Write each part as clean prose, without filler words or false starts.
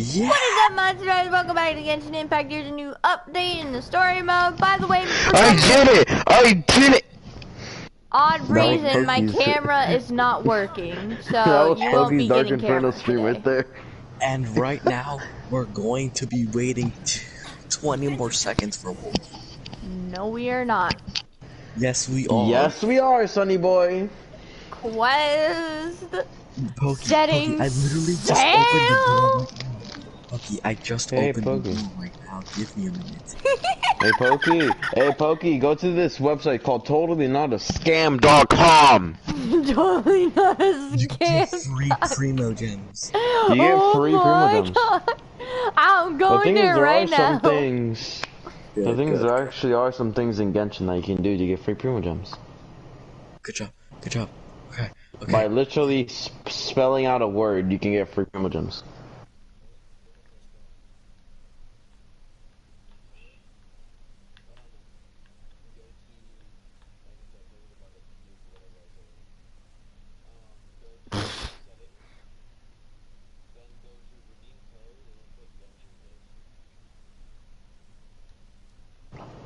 Yeah. What is up, monsters? Welcome back to Genshin Impact. Here's a new update in the story mode. By the way, I did it! Odd reason, my Pokey's. That is not working, That so was you won't Pokey's be Dark getting Inferno camera stream today. right there. And right now, we're going to be waiting 20 more seconds for Wolf. No, we are not. Yes, we are. Yes, we are, Sonny boy. Quest Pokey, setting Pokey, I literally just sail. opened the door right now. Pokey, I just opened Pokey. the door right now. Give me a minute. Hey Pokey, go to this website called totallynotascam.com. Totally not a You get scam. free primo gems. You get free primo gems. God. I'm going there right now. The things there actually are some things in Genshin that you can do to get free primo gems. Good job. Good job. Okay. Okay. By literally spelling out a word, you can get free primo gems.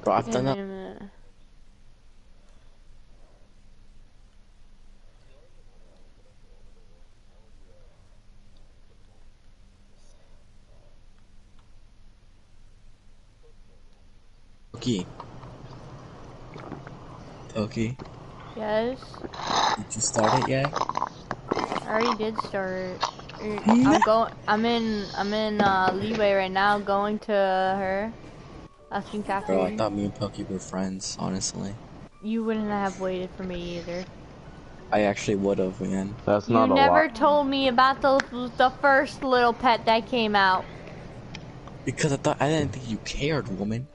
Bro, I've done that. Pokey. Pokey. Yes. Did you start it yet? I already did start. I'm in leeway right now, going to her, asking Catherine. Bro, I thought me and Pokey were friends, honestly. You wouldn't have waited for me either. I actually would have, man. That's not a lot. You never told me about the first little pet that came out. Because I didn't think you cared, woman.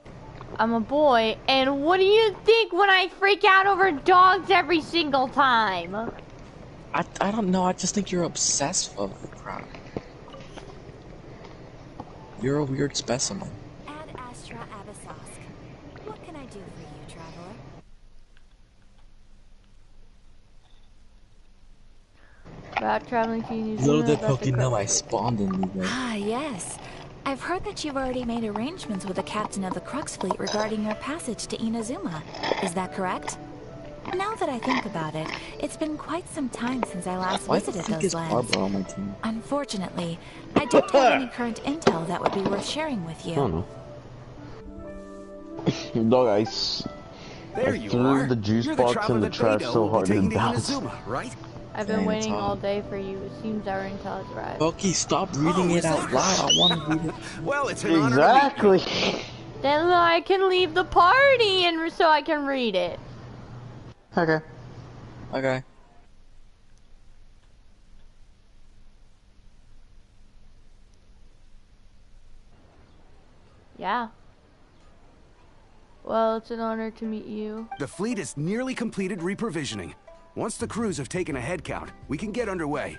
I'm a boy, and what do you think when I freak out over dogs every single time? I don't know, I just think you're obsessed with crap. You're a weird specimen. Ad Astra Abyssosque. What can I do for you, traveler? About traveling to New Zealand. Little did Pokey know I spawned in Leeway. Ah, yes. I've heard that you've already made arrangements with the captain of the Crux fleet regarding your passage to Inazuma. Is that correct? Now that I think about it, it's been quite some time since I last visited those lands. Barbara on my team? Unfortunately, I don't have any current intel that would be worth sharing with you. I don't know. Dog, I threw the juice box in the trash so hard it bounced. Right? I've been waiting all day for you. It seems our intel has arrived. Pokey, stop reading it out loud. I want to read it. Well, it's an honor Exactly. Then I can leave the party and so I can read it. Okay. Okay. Yeah. Well, it's an honor to meet you. The fleet is nearly completed reprovisioning. Once the crews have taken a head count, we can get underway.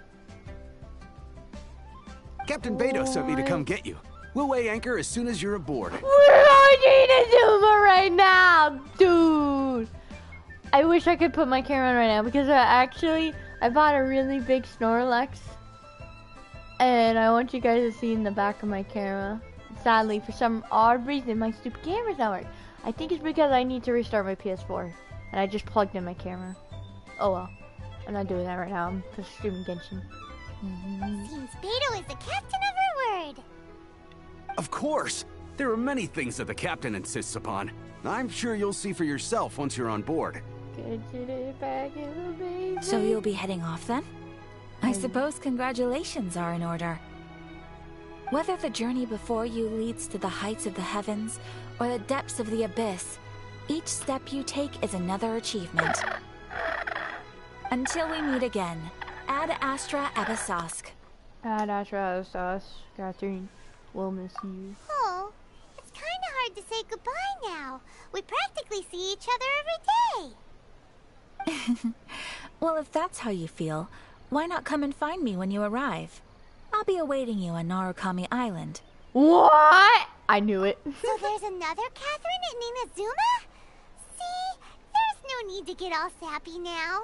Captain Beto sent me to come get you. We'll weigh anchor as soon as you're aboard. We're going to Inazuma right now, dude! I wish I could put my camera on right now because I bought a really big Snorlax. And I want you guys to see in the back of my camera. Sadly, for some odd reason, my stupid camera's not working. I think it's because I need to restart my PS4. And I just plugged in my camera. Oh well. I'm not doing that right now. I'm just streaming Genshin. Seems Beto is the captain of her word. Of course! There are many things that the captain insists upon. I'm sure you'll see for yourself once you're on board. So you'll be heading off then? I suppose congratulations are in order. Whether the journey before you leads to the heights of the heavens or the depths of the abyss, each step you take is another achievement. Until we meet again, Ad Astra Abyssosque. Ad Astra Abyssosque. Catherine, we'll miss you. Oh, it's kind of hard to say goodbye now. We practically see each other every day. Well, if that's how you feel, why not come and find me when you arrive? I'll be awaiting you on Narukami Island. What? I knew it. So there's another Catherine at Inazuma? See, there's no need to get all sappy now.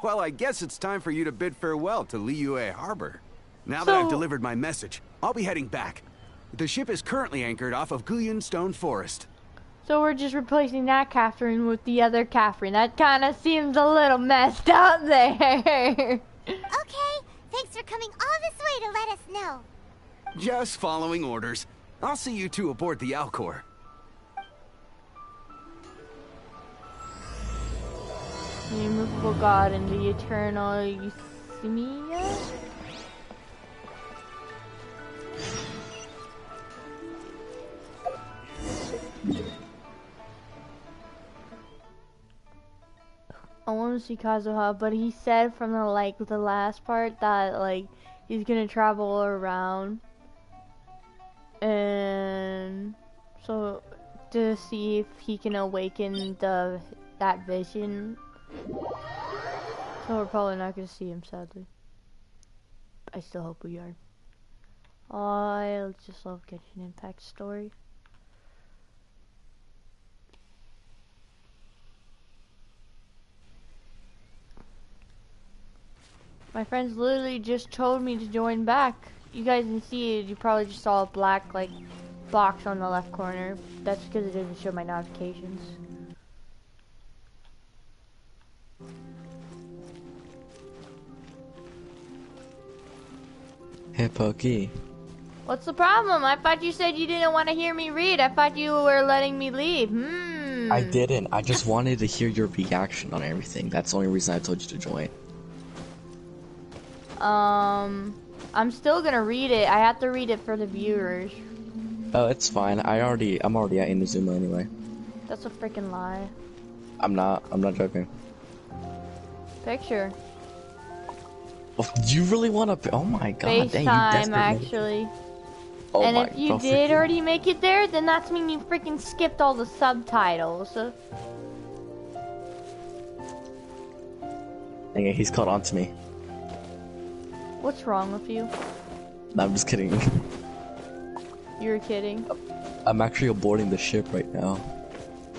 Well, I guess it's time for you to bid farewell to Liyue Harbor. Now that I've delivered my message, I'll be heading back. The ship is currently anchored off of Guyan Stone Forest. So we're just replacing that Catherine with the other Catherine. That kind of seems a little messed up there. Okay, thanks for coming all this way to let us know. Just following orders. I'll see you two aboard the Alcor. The immovable god and the eternal Euthymia? I want to see Kazuha, but he said from the last part that he's gonna travel around, and so to see if he can awaken that vision. So we're probably not gonna see him, sadly. I still hope we are. I just love Genshin Impact story. My friends literally just told me to join back. You guys didn't see it. You probably just saw a black box on the left corner. That's because it doesn't show my notifications. Hey, Pokey. What's the problem? I thought you said you didn't want to hear me read. I thought you were letting me leave. I didn't. I just wanted to hear your reaction on everything. That's the only reason I told you to join. I'm still gonna read it. I have to read it for the viewers. Oh, it's fine. I'm already at Inazuma anyway. That's a freaking lie. I'm not joking. Picture. Oh, you really want to? Oh my god, dang, you FaceTime, desperate. actually. Oh and my if you god, did already make it there, then that's mean you freaking skipped all the subtitles. Dang it, he's caught on to me. What's wrong with you? No, I'm just kidding. You're kidding. I'm actually boarding the ship right now.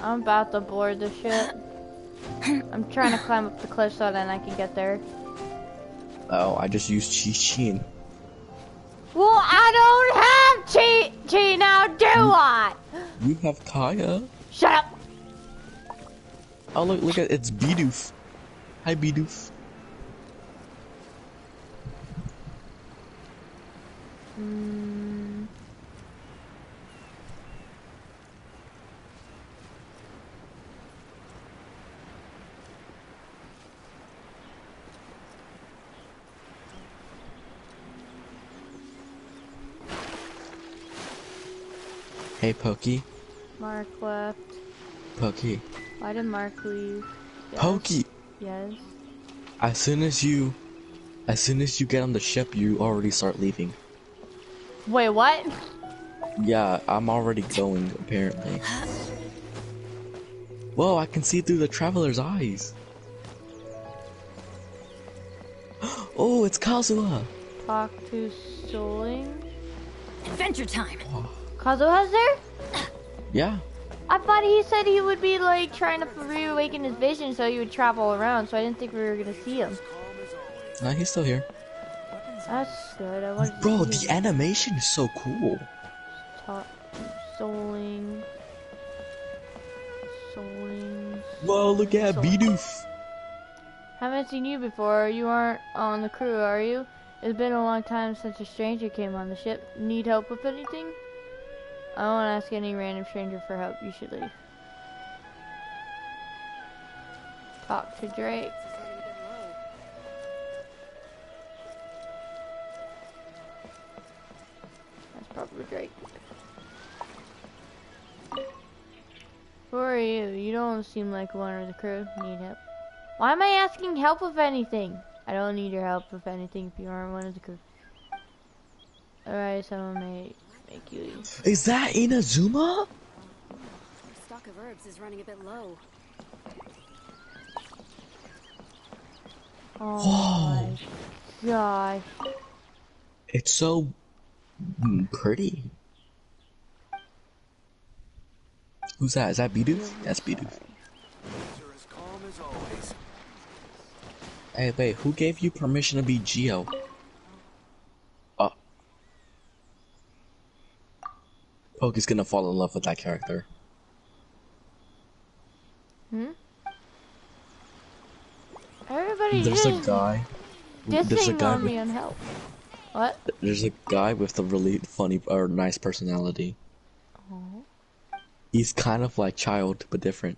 I'm about to board the ship. I'm trying to climb up the cliff so then I can get there. Oh, I just used Chi-Chin. Well, I don't have Chi now, do I? You have Kaya. Shut up. Oh, look at it's Bidoof. Hi, Bidoof. Hey, Pokey. Mark left. Pokey. Why did Mark leave? Yes. Pokey. Yes. As soon as you get on the ship, you already start leaving. Wait, what? Yeah, I'm already going, apparently. Whoa, I can see through the traveler's eyes. Oh, it's Kazuha. Talk to Soling. Adventure time. Kazuha's there? Yeah. I thought he said he would be trying to reawaken his vision so he would travel around, so I didn't think we were gonna see him. Nah, he's still here. That's good. I wanted Bro, to see the animation is so cool. Talk Soling. Whoa, look at Bidoof. Haven't seen you before. You aren't on the crew, are you? It's been a long time since a stranger came on the ship. Need help with anything? I don't want to ask any random stranger for help. You should leave. Talk to Drake. That's probably Drake. Who are you? You don't seem like one of the crew. Need help. Why am I asking help with anything? I don't need your help with anything if you aren't one of the crew. Alright, someone may make you leave. Is that Inazuma? Our stock of herbs is running a bit low. Oh my gosh. It's so pretty. Who's that? Is that Bidoof? That's Bidoof. Hey, wait, who gave you permission to be Geo? Poki's gonna fall in love with that character. Everybody's There's a just guy. There's a dissing guy on me with. on help. What? There's a guy with a really funny or nice personality. Oh. He's kind of like Child, but different.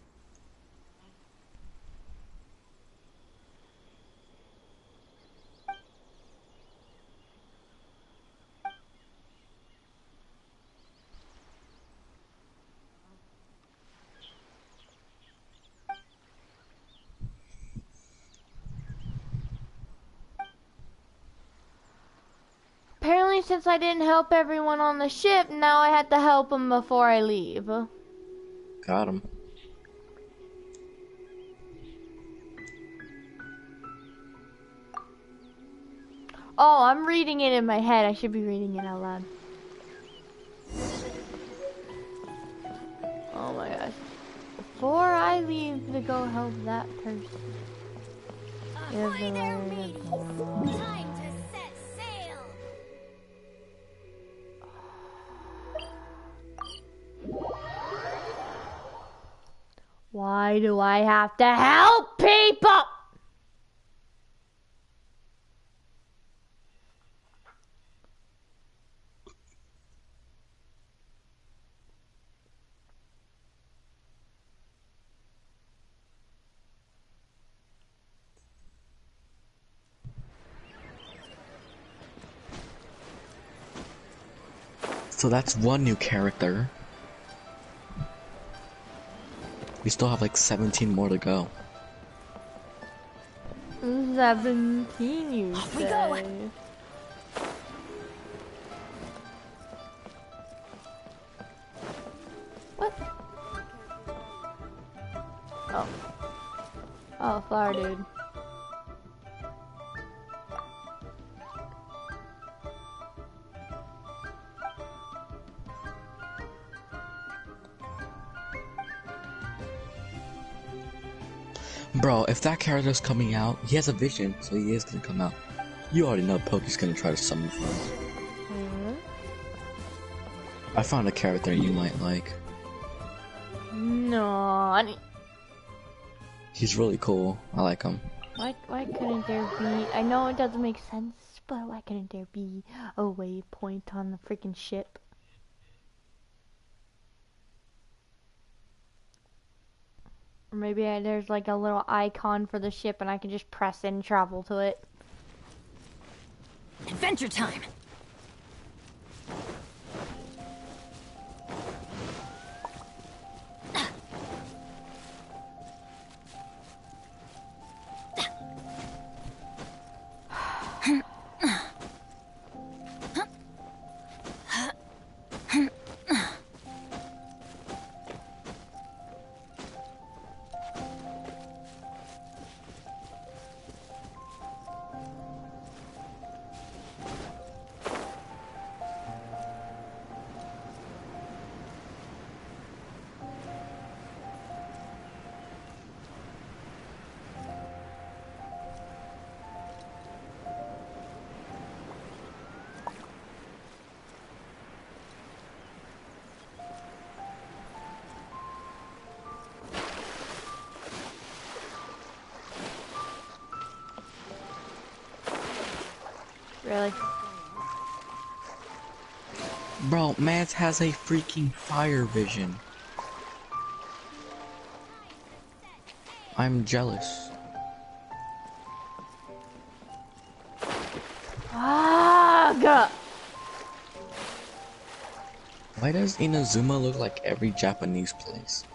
Apparently, since I didn't help everyone on the ship, now I had to help them before I leave. Got him. Oh, I'm reading it in my head. I should be reading it out loud. Oh my gosh. Before I leave to go help that person. Ahoy there, mateys! Time to set sail! Why do I have to help people? So that's one new character. We still have like 17 more to go. 17, you Off we say. go. What? Oh. Oh, flower dude. Bro, if that character's coming out, he has a vision, so he is gonna come out. You already know Poki's gonna try to summon for him. I found a character you might like. No. He's really cool. I like him. Why couldn't there be? I know it doesn't make sense, but why couldn't there be a waypoint on the freaking ship? Or maybe there's like a little icon for the ship and I can just press it and travel to it. Adventure time! Really? Bro, Mads has a freaking fire vision. I'm jealous. Aga! Why does Inazuma look like every Japanese place?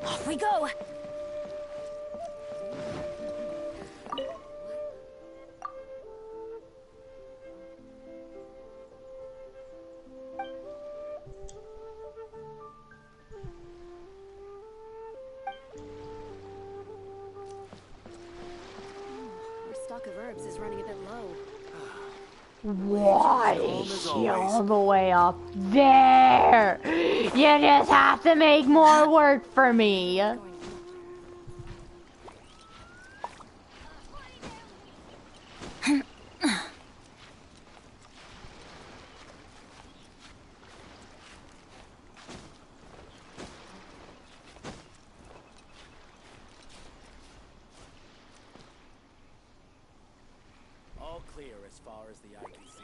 Off we go! Our stock of herbs is running a bit low. Why is she all the way up there? You just have to make more work for me. clear as far as the eye can see.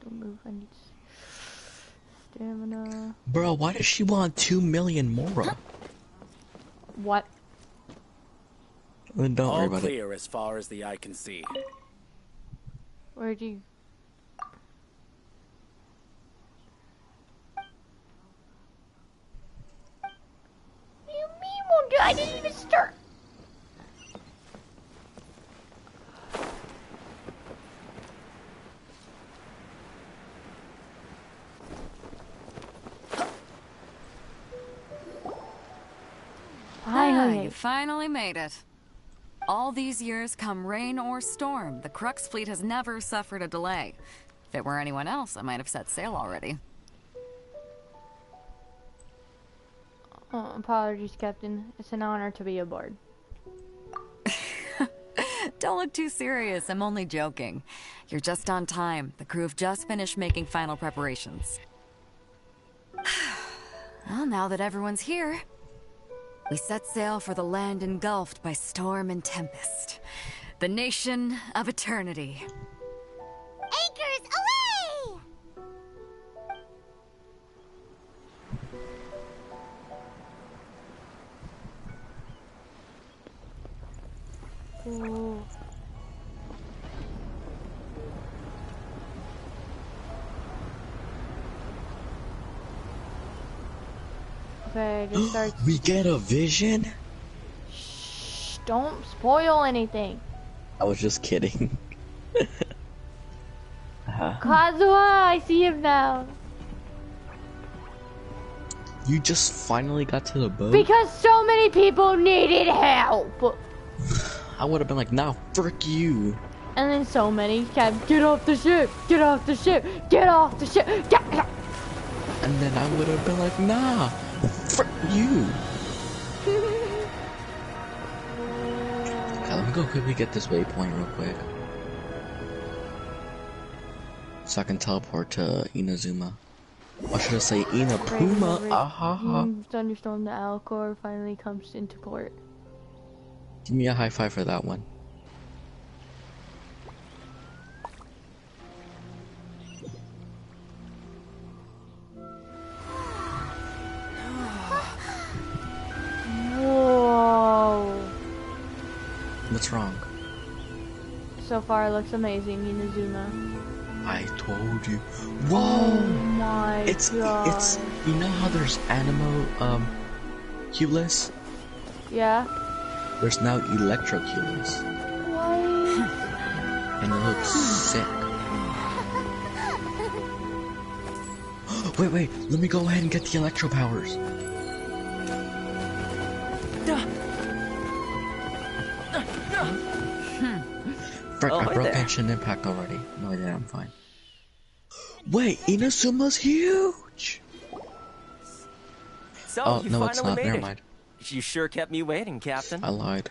Don't move. I need stamina. Bro, why does she want 2 million more? What? Don't worry All about clear as far as the eye can see. Where'd you? You mean won't do? I didn't even start. You finally made it. All these years, come rain or storm, the Crux fleet has never suffered a delay. If it were anyone else, I might have set sail already. Oh, apologies, Captain. It's an honor to be aboard. Don't look too serious, I'm only joking. You're just on time. The crew have just finished making final preparations. Well, now that everyone's here, we set sail for the land engulfed by storm and tempest. The nation of eternity. Anchors away! Ooh. Okay, just start. We get a vision? Shh, don't spoil anything. I was just kidding. Kazuha, I see him now. You just finally got to the boat? Because so many people needed help. I would have been like, nah, frick you. And then so many kept, get off the ship, get off the ship, get off the ship, get. And then I would have been like, nah, frick you. Okay, let me go quickly get this waypoint real quick. So I can teleport to Inazuma. Or should I say Inapuma? Ahaha. Thunderstorm, the Alcor finally comes into port. Give me a high five for that one. Whoa. What's wrong? So far it looks amazing, Inazuma. I told you. Whoa! Oh my it's god. you know how there's Animo Cubeless? Yeah. There's now Electroculus. What? And it looks sick. Wait, let me go ahead and get the electro powers. Frick, I broke Genshin Impact already. No, I didn't, I'm fine. Wait, Inazuma's huge! So, oh, you no, finally it's not. made Never it. mind. You sure kept me waiting, Captain. I lied.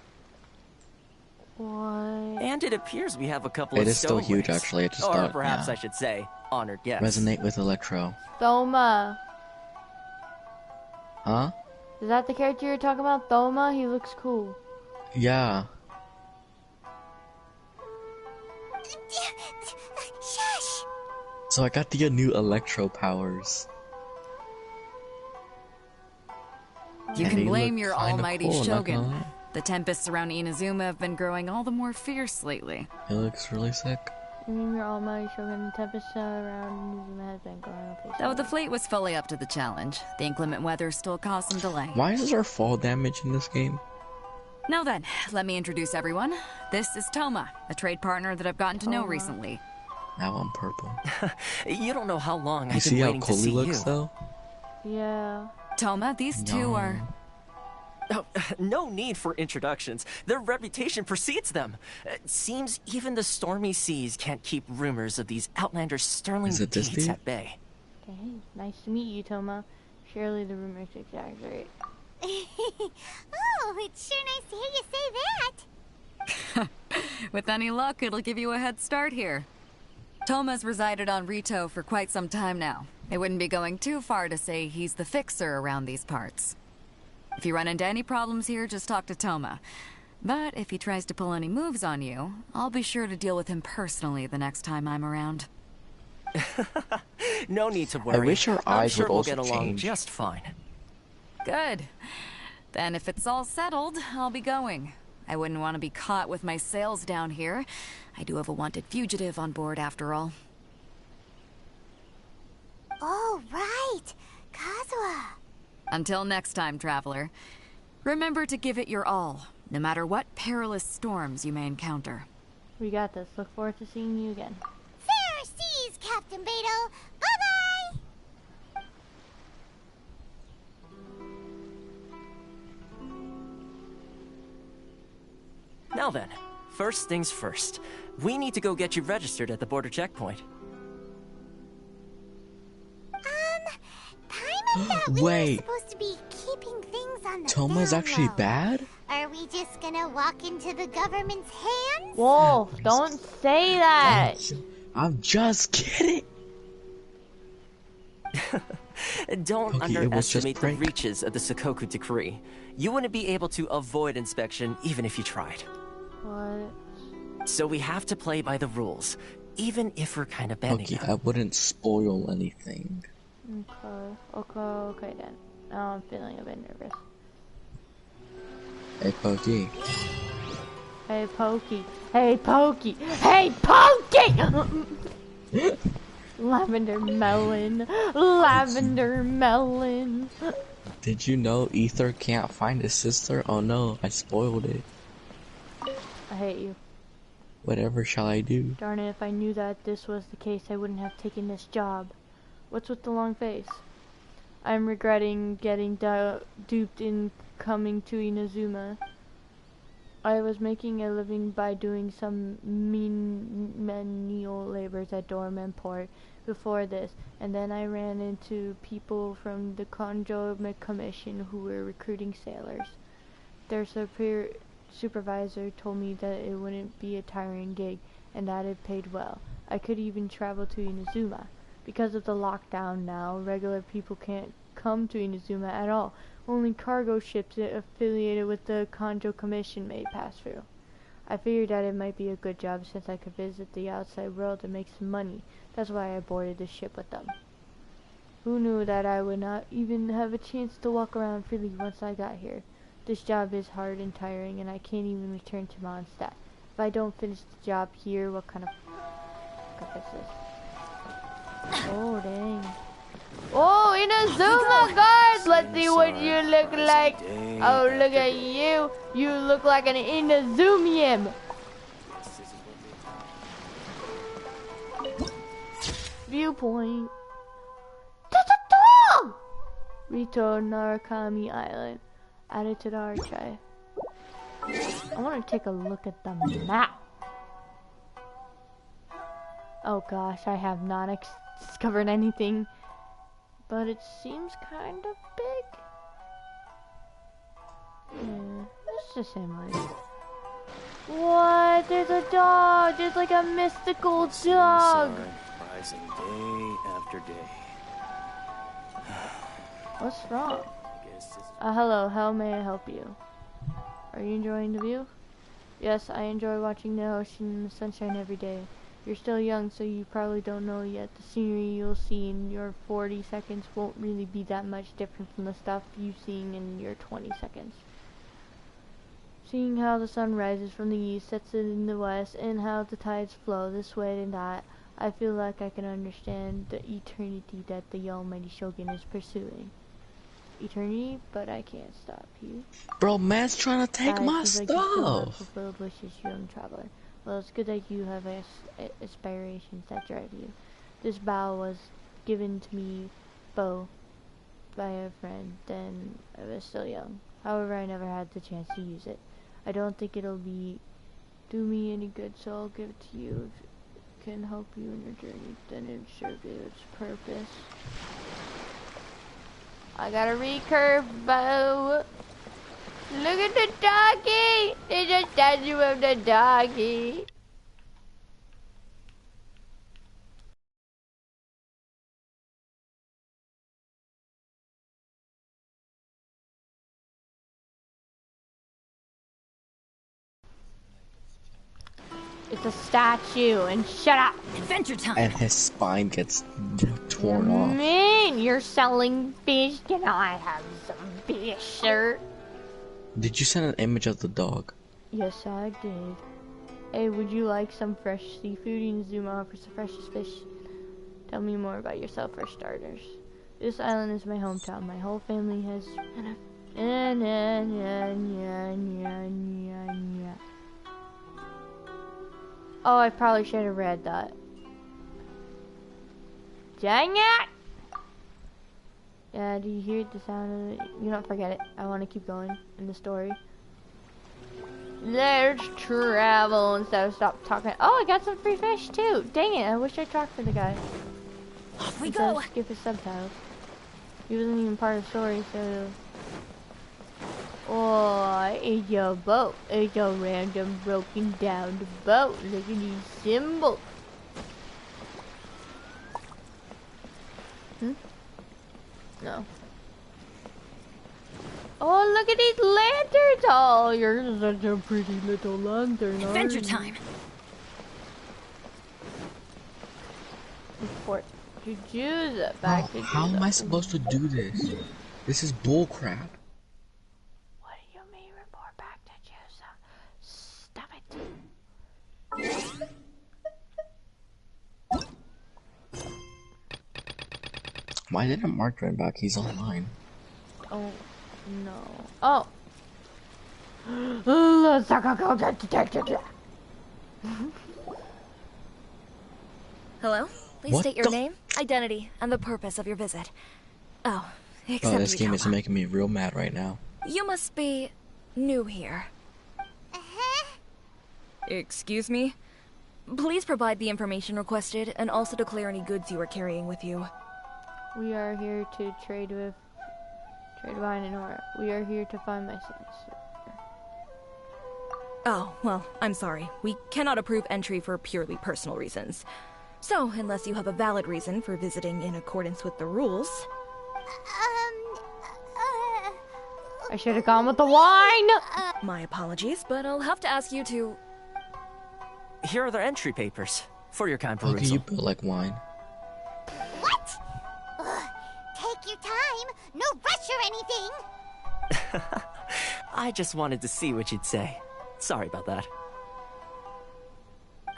What? And it appears we have a couple It of is still huge, stowaways. actually. I just or thought, perhaps yeah. I should say, honored guests. Resonate with Electro. Thoma. Huh? Is that the character you're talking about? Thoma? He looks cool. Yeah. Shush! So I got the new Electro powers. You And can they blame look your kinda almighty cool, not gonna Shogun. lie. The tempests around Inazuma have been growing all the more fierce lately. It looks really sick. I mean, your almighty Shogun, the tempest around Inazuma has been going on. Though the fleet was fully up to the challenge, the inclement weather still caused some delay. Why is there fall damage in this game? Now then, let me introduce everyone. This is Toma, a trade partner that I've gotten to know recently. Now I'm purple. You don't know how long You I've see been how waiting to cool he see looks, you. though? Yeah. Toma, these two are... Oh, no need for introductions. Their reputation precedes them. It seems even the stormy seas can't keep rumors of these outlanders' sterling Is it this deeds dude? at bay. Okay, nice to meet you, Toma. Surely the rumors exaggerate. Oh, Oh, it's sure nice to hear you say that. With any luck, it'll give you a head start here. Toma's resided on Rito for quite some time now. It wouldn't be going too far to say he's the fixer around these parts. If you run into any problems here, just talk to Toma. But if he tries to pull any moves on you, I'll be sure to deal with him personally the next time I'm around. No need to worry. I wish our I'm eyes sure would we'll also get along change. just fine. Good. Then if it's all settled, I'll be going. I wouldn't want to be caught with my sails down here. I do have a wanted fugitive on board after all. Oh, right. Kazuha. Until next time, traveler. Remember to give it your all, no matter what perilous storms you may encounter. We got this. Look forward to seeing you again. Fair seas, Captain Beto. Bye-bye. Now then, first things first. We need to go get you registered at the border checkpoint. Paimon thought we were Wait. supposed to be keeping things on the Toma's down actually low. bad? Are we just gonna walk into the government's hands? Wolf, don't say that. I'm just kidding. Don't Okay, it was just underestimate the prank. reaches of the Sakoku decree. You wouldn't be able to avoid inspection even if you tried. What? So we have to play by the rules, even if we're kind of bending Okay, them. I wouldn't spoil anything. Okay then. Now I'm feeling a bit nervous. Hey, Pokey. Hey, Pokey. Hey, Pokey. Hey, Pokey! Lavender melon. Lavender melon. Did you know Ether can't find his sister? Oh no, I spoiled it. I hate you. Whatever shall I do? Darn it, if I knew that this was the case, I wouldn't have taken this job. What's with the long face? I'm regretting getting duped in coming to Inazuma. I was making a living by doing some menial labors at Dorman Port before this, and then I ran into people from the Conjo Commission who were recruiting sailors. Their supervisor told me that it wouldn't be a tiring gig, and that it paid well. I could even travel to Inazuma. Because of the lockdown now, regular people can't come to Inazuma at all. Only cargo ships affiliated with the Conjo Commission may pass through. I figured that it might be a good job since I could visit the outside world and make some money. That's why I boarded the ship with them. Who knew that I would not even have a chance to walk around freely once I got here? This job is hard and tiring, and I can't even return to Mondstadt. If I don't finish the job here, what kind of fuck is this? Oh, dang. Oh, Inazuma guards! Let's see what you look like. Oh, look at you. You look like an Inazumium. Viewpoint. Ta-ta-ta! Rito Narakami Island. Added to the archive. I want to take a look at the map. Oh gosh, I have not discovered anything. But it seems kind of big. Yeah, it's the same way. What? There's a dog! There's like a mystical dog! Rising day after day. What's wrong? I guess this is Hello, how may I help you? Are you enjoying the view? Yes, I enjoy watching the ocean and the sunshine every day. You're still young, so you probably don't know yet. The scenery you'll see in your 40 seconds won't really be that much different from the stuff you've seen in your 20 seconds. Seeing how the sun rises from the east, sets in the west, and how the tides flow this way and that, I feel like I can understand the eternity that the almighty Shogun is pursuing. Eternity, but I can't stop you. Bro, man's trying to take my Seems like you still have stuff. fulfilled wishes, young traveler. Well, it's good that you have aspirations that drive you. This bow was given to me by a friend when I was still young. However, I never had the chance to use it. I don't think it'll do me any good, so I'll give it to you. If it can help you in your journey, then it served its purpose. I got a recurve bow. Look at the doggy! There's a statue of the doggy. It's a statue, and shut up! Adventure time! And his spine gets torn off. Man, you're selling fish? Can I have some fish, sir? Did you send an image of the dog? Yes, I did. Hey, would you like some fresh seafood? Inazuma offers the freshest fish. Tell me more about yourself for starters. This island is my hometown. My whole family has... Oh, I probably should have read that. Dang it! Yeah, do you hear the sound of it? You don't forget it. I want to keep going in the story. Let's travel instead of stop talking. Oh, I got some free fish too. Dang it, I wish I talked to the guy. Off we go! Skip his subtitles. He wasn't even part of the story, so... Oh, it's a boat. It's a random broken down boat. Look at these symbols. No. Oh, look at these lanterns! Oh, you're such a pretty little lantern. Adventure time! Report to Juza. Back to How Juza. am I supposed to do this? This is bullcrap. What do you mean report back to Juza? Stop it. Why didn't Mark join back? He's online. Oh, no. Oh! Let's go get detected. Hello? Please What state your the- name, identity, and the purpose of your visit. Oh, Oh, except this game is Toma. making me real mad right now. You must be new here. Excuse me? Please provide the information requested and also declare any goods you are carrying with you. We are here to trade wine and ore. We are here to find my sister. Oh, well, I'm sorry. We cannot approve entry for purely personal reasons. So, unless you have a valid reason for visiting in accordance with the rules... I should have gone with the wine! My apologies, but I'll have to ask you to... Here are their entry papers for your kind How perusal. can you build like wine? What? Take your time. No rush or anything. I just wanted to see what you'd say. Sorry about that.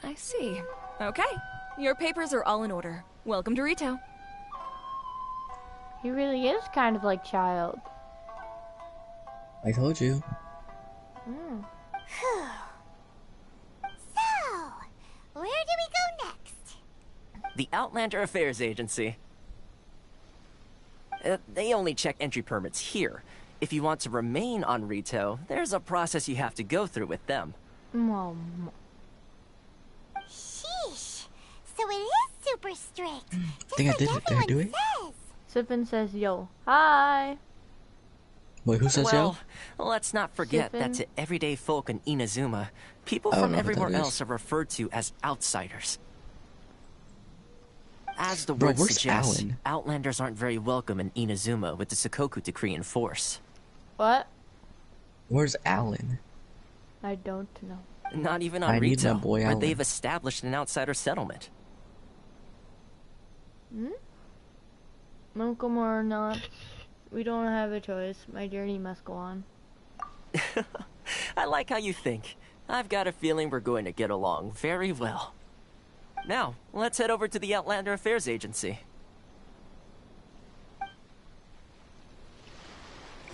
I see. Okay. Your papers are all in order. Welcome to Rito. He really is kind of like child. I told you. So, where do we go next? The Outlander Affairs Agency. They only check entry permits here. If you want to remain on Rito, there's a process you have to go through with them. Mom. Sheesh. So it is super strict. Just Think I like did it. Did I do everyone it? says. Sippin says, yo, hi. Wait, who says Well, let's not forget that Sippin'. to everyday folk in Inazuma, people I don't from know what that everywhere is. else are referred to as outsiders. As the Bro, word where's suggests, Alan? Outlanders aren't very welcome in Inazuma with the Sakoku decree in force. What? yo? Where's Alan? I don't know. Not even I on need my Rito, boy where Alan. they've established an outsider settlement. Welcome or not, we don't have a choice. My journey must go on. I like how you think. I've got a feeling we're going to get along very well. Now, let's head over to the Outlander Affairs Agency.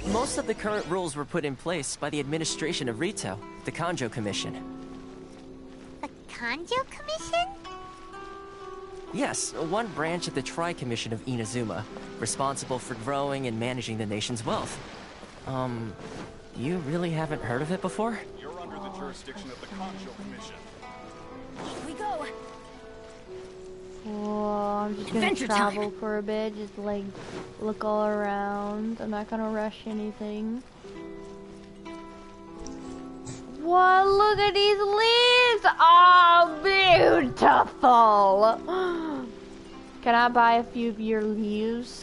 Most of the current rules were put in place by the administration of Rito, the Kanjo Commission. The Kanjo Commission? Yes, one branch of the Tri-Commission of Inazuma, responsible for growing and managing the nation's wealth. You really haven't heard of it before? You're under the jurisdiction of the Kanjo Commission. We go. Oh, I'm just gonna Adventure travel time. for a bit, just like look all around. I'm not gonna rush anything. Wow, look at these leaves! Oh, beautiful! Can I buy a few of your leaves?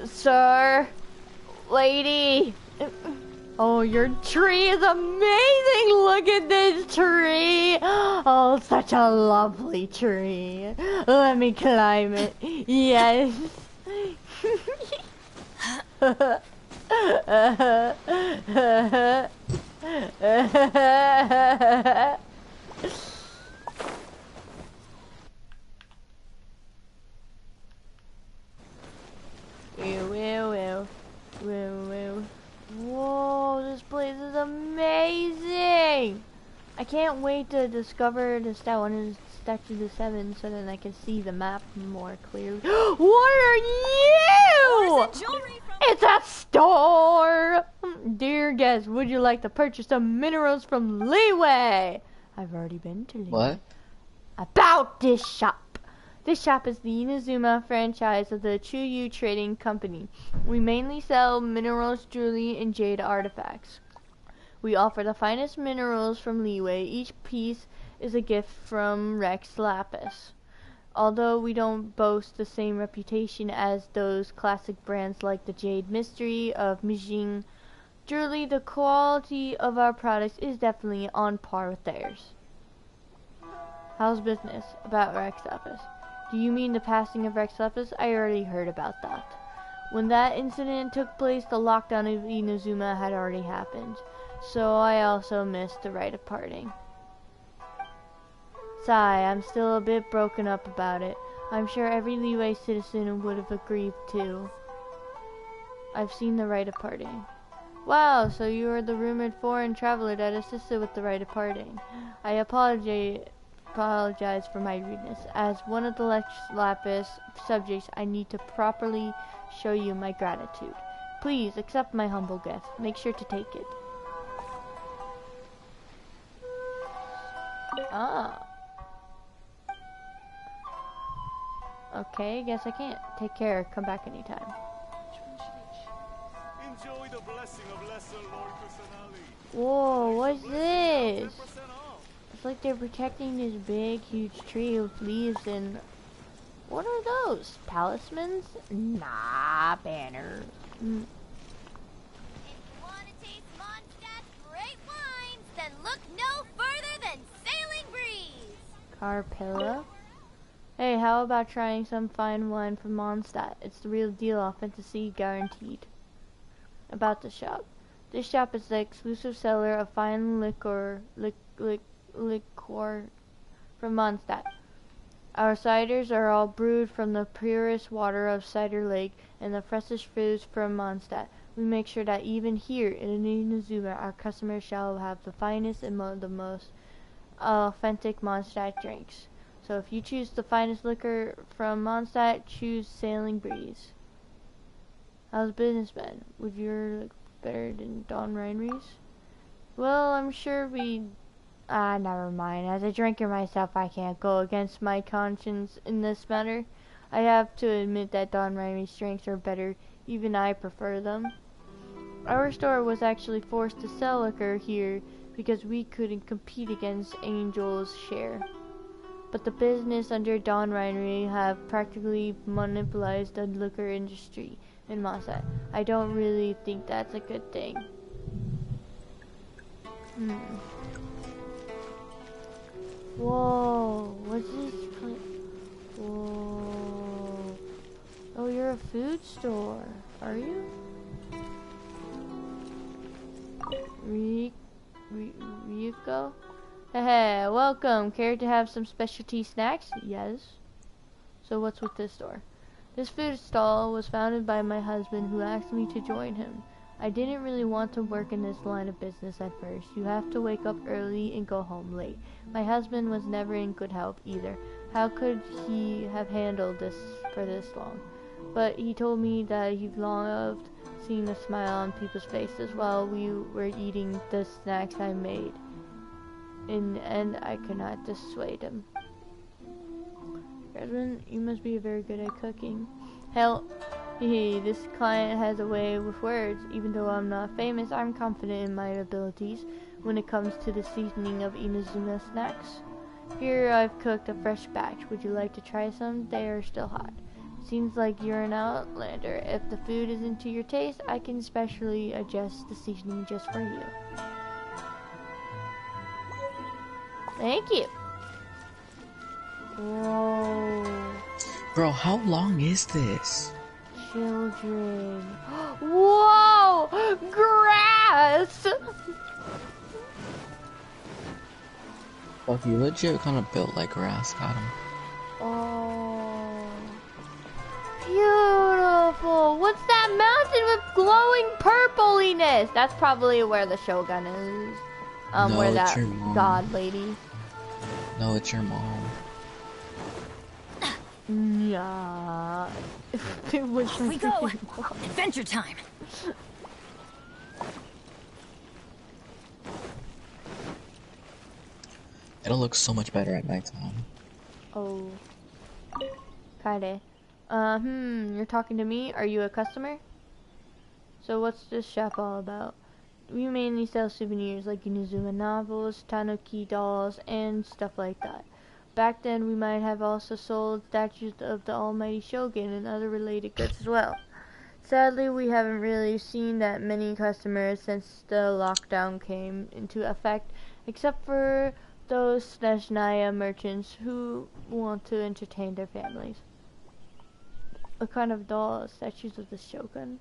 Sir? Lady? Oh, your tree is amazing! Look at this tree! Oh, such a lovely tree. Let me climb it. Yes. Whoa, this place is amazing! I can't wait to discover the Statue of the Seven so then I can see the map more clearly. What are you? It's a store! Dear guest, would you like to purchase some minerals from Leeway? I've already been to Leeway. What? About this shop. This shop is the Inazuma franchise of the Chuyu Trading Company. We mainly sell minerals, jewelry, and jade artifacts. We offer the finest minerals from Leeway. Each piece is a gift from Rex Lapis. Although we don't boast the same reputation as those classic brands like the Jade Mystery of Mijing Jewelry, the quality of our products is definitely on par with theirs. How's business? About Rex Lapis. Do you mean the passing of Rex Lapis? I already heard about that. When that incident took place, the lockdown of Inazuma had already happened, so I also missed the rite of parting. Sigh, I'm still a bit broken up about it. I'm sure every Leeway citizen would have agreed too. I've seen the rite of parting. Wow, so you are the rumored foreign traveler that assisted with the rite of parting. I apologize for my rudeness. As one of the Rex Lapis subjects, I need to properly show you my gratitude. Please accept my humble gift. Make sure to take it. Ah. Okay, guess I can't. Take care. Come back anytime. Enjoy the blessing of Lesser Lord Kusanali. Whoa, what's this? It's like they're protecting this big, huge tree with leaves and... What are those? Talismans? Nah, banners. If you want to taste Mondstadt's great wines, then look no further than Sailing Breeze. Carpilla? Hey, how about trying some fine wine from Mondstadt? It's the real deal, authenticity guaranteed. About the shop. This shop is the exclusive seller of fine liquor from Mondstadt. Our ciders are all brewed from the purest water of Cider Lake and the freshest fruits from Mondstadt. We make sure that even here in Inazuma, our customers shall have the finest and the most authentic Mondstadt drinks. So if you choose the finest liquor from Mondstadt, choose Sailing Breeze. How's business been? Would you look better than Don Reinre's? Well, I'm sure never mind. As a drinker myself, I can't go against my conscience in this matter. I have to admit that Don Reinre's drinks are better. Even I prefer them. Our store was actually forced to sell liquor here because we couldn't compete against Angel's share. But the business under Don Reinre have practically monopolized the liquor industry in Mondstadt. I don't really think that's a good thing. Whoa, what's this place? Whoa. Oh, you're a food store, are you? Ryuko? Hey, welcome. Care to have some specialty snacks? Yes. So what's with this store? This food stall was founded by my husband who asked me to join him. I didn't really want to work in this line of business at first. You have to wake up early and go home late. My husband was never in good health either. How could he have handled this for this long? But he told me that he loved seeing the smile on people's faces while we were eating the snacks I made. In the end, I could not dissuade him. Husband, you must be very good at cooking. Hell, Hey, this client has a way with words. Even though I'm not famous, I'm confident in my abilities when it comes to the seasoning of Inazuma snacks. Here I've cooked a fresh batch. Would you like to try some? They are still hot. Seems like you're an outlander. If the food isn't to your taste, I can specially adjust the seasoning just for you. Thank you. Whoa. Bro, how long is this? Children. Whoa! Grass! Fuck, you legit kind of built like grass, got him. Oh. Beautiful! What's that mountain with glowing purpliness? That's probably where the Shogun is. No, where it's that your mom. god lady. No, it's your mom. Yeah. It was Off we go! Adventure time! It'll look so much better at nighttime. Oh. Kinda. You're talking to me? Are you a customer? So what's this shop all about? We mainly sell souvenirs like Inazuma novels, Tanuki dolls, and stuff like that. Back then we might have also sold statues of the almighty Shogun and other related goods as well. Sadly, we haven't really seen that many customers since the lockdown came into effect, except for those Snezhnaya merchants who want to entertain their families. What kind of doll? Statues of the Shogun?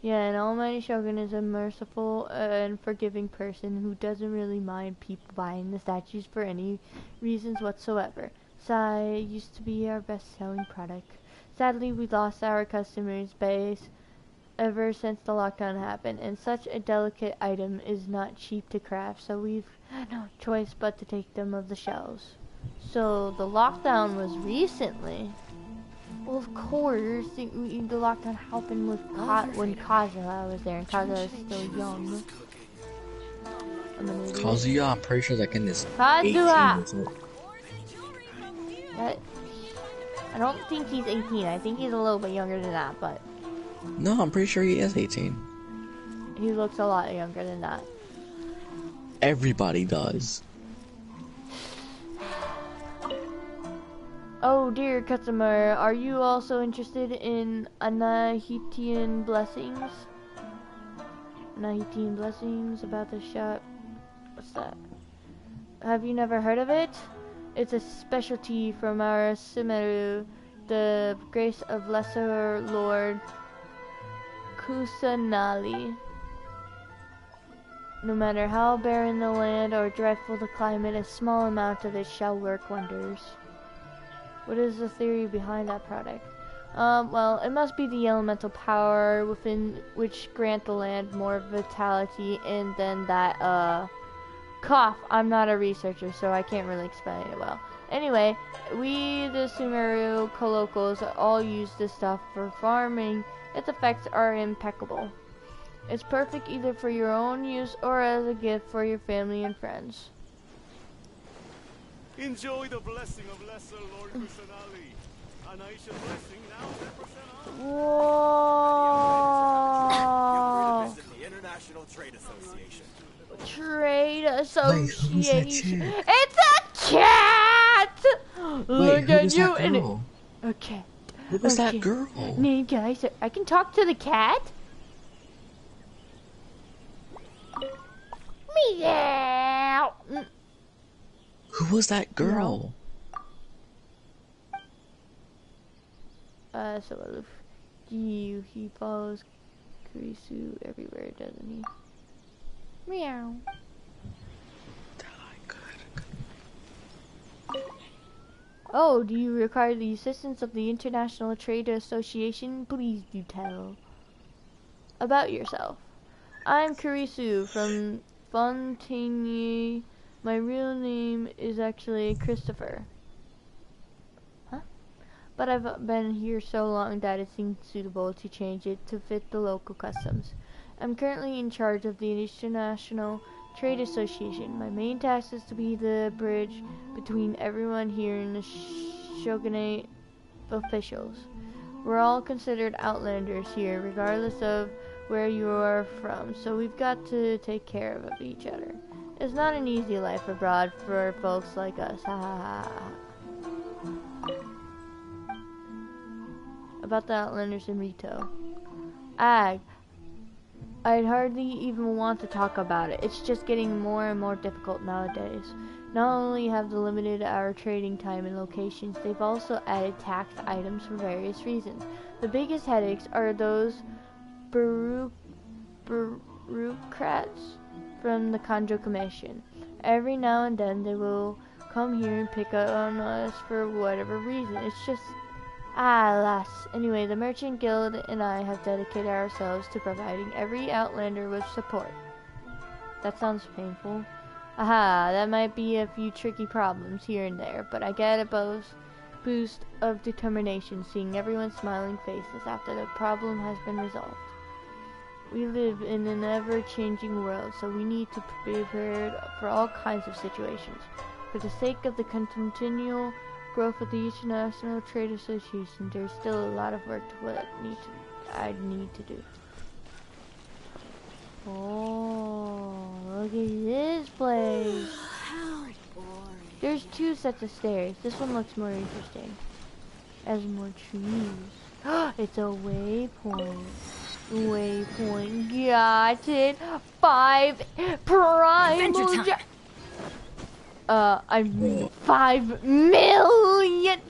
Yeah, an almighty Shogun is a merciful and forgiving person who doesn't really mind people buying the statues for any reasons whatsoever. Sai used to be our best-selling product. Sadly, we lost our customer base ever since the lockdown happened, and such a delicate item is not cheap to craft, so we've had no choice but to take them off the shelves. So the lockdown was recently. Well, of course, the lockdown happened with when Kazuha was there, and Kazuha is still young. Kazuya, I'm pretty sure that kid is 18 Kazuha! years old. I don't think he's 18. I think he's a little bit younger than that, but No, I'm pretty sure he is 18. he looks a lot younger than that. Everybody does. Oh dear customer, are you also interested in Anahitian blessings? Anahitian blessings about the shop? What's that? Have you never heard of it? It's a specialty from our Sumeru, the grace of Lesser Lord Kusanali. No matter how barren the land or dreadful the climate, a small amount of it shall work wonders. What is the theory behind that product? Well, it must be the elemental power within which grant the land more vitality, and then that, cough. I'm not a researcher, so I can't really explain it well. Anyway, we, the Sumeru colocals, all use this stuff for farming. Its effects are impeccable. It's perfect either for your own use or as a gift for your family and friends. Enjoy the blessing of Lesser Lord Kusanali. An Aisha blessing now 10% off. Whoa! Visit the International Trade Association. Trade Wait, association. who's that chick? It's a cat! Wait, Look who at was you that and girl? a cat. Who was that Okay. girl? Name guys, I can talk to the cat. Meow. Who was that girl? So Aloof. He follows Kurisu everywhere, doesn't he? Meow. Oh, do you require the assistance of the International Trade Association? Please do tell. About yourself. I'm Kurisu from Fontaine. My real name is actually Christopher. Huh? But I've been here so long that it seemed suitable to change it to fit the local customs. I'm currently in charge of the International Trade Association. My main task is to be the bridge between everyone here and the shogunate officials. We're all considered outlanders here, regardless of where you are from, so we've got to take care of each other. It's not an easy life abroad for folks like us. Ha ha ha. About the outlanders in Rito. I'd hardly even want to talk about it. It's just getting more and more difficult nowadays. Not only have they limited our trading time and locations, they've also added taxed items for various reasons. The biggest headaches are those bureaucrats from the Kanjo Commission. Every now and then they will come here and pick on us for whatever reason. It's just, alas. Anyway, the Merchant Guild and I have dedicated ourselves to providing every outlander with support. That sounds painful. Aha, that might be a few tricky problems here and there, but I get a boost of determination seeing everyone's smiling faces after the problem has been resolved. We live in an ever-changing world, so we need to be prepared for all kinds of situations. For the sake of the continual growth of the International Trade Association, there's still a lot of work I need to do. Oh, look at this place. How boring. There's 2 sets of stairs. This one looks more interesting. Has more trees. It's a waypoint. Waypoint. Got it. 5 primal. I mean 5 million.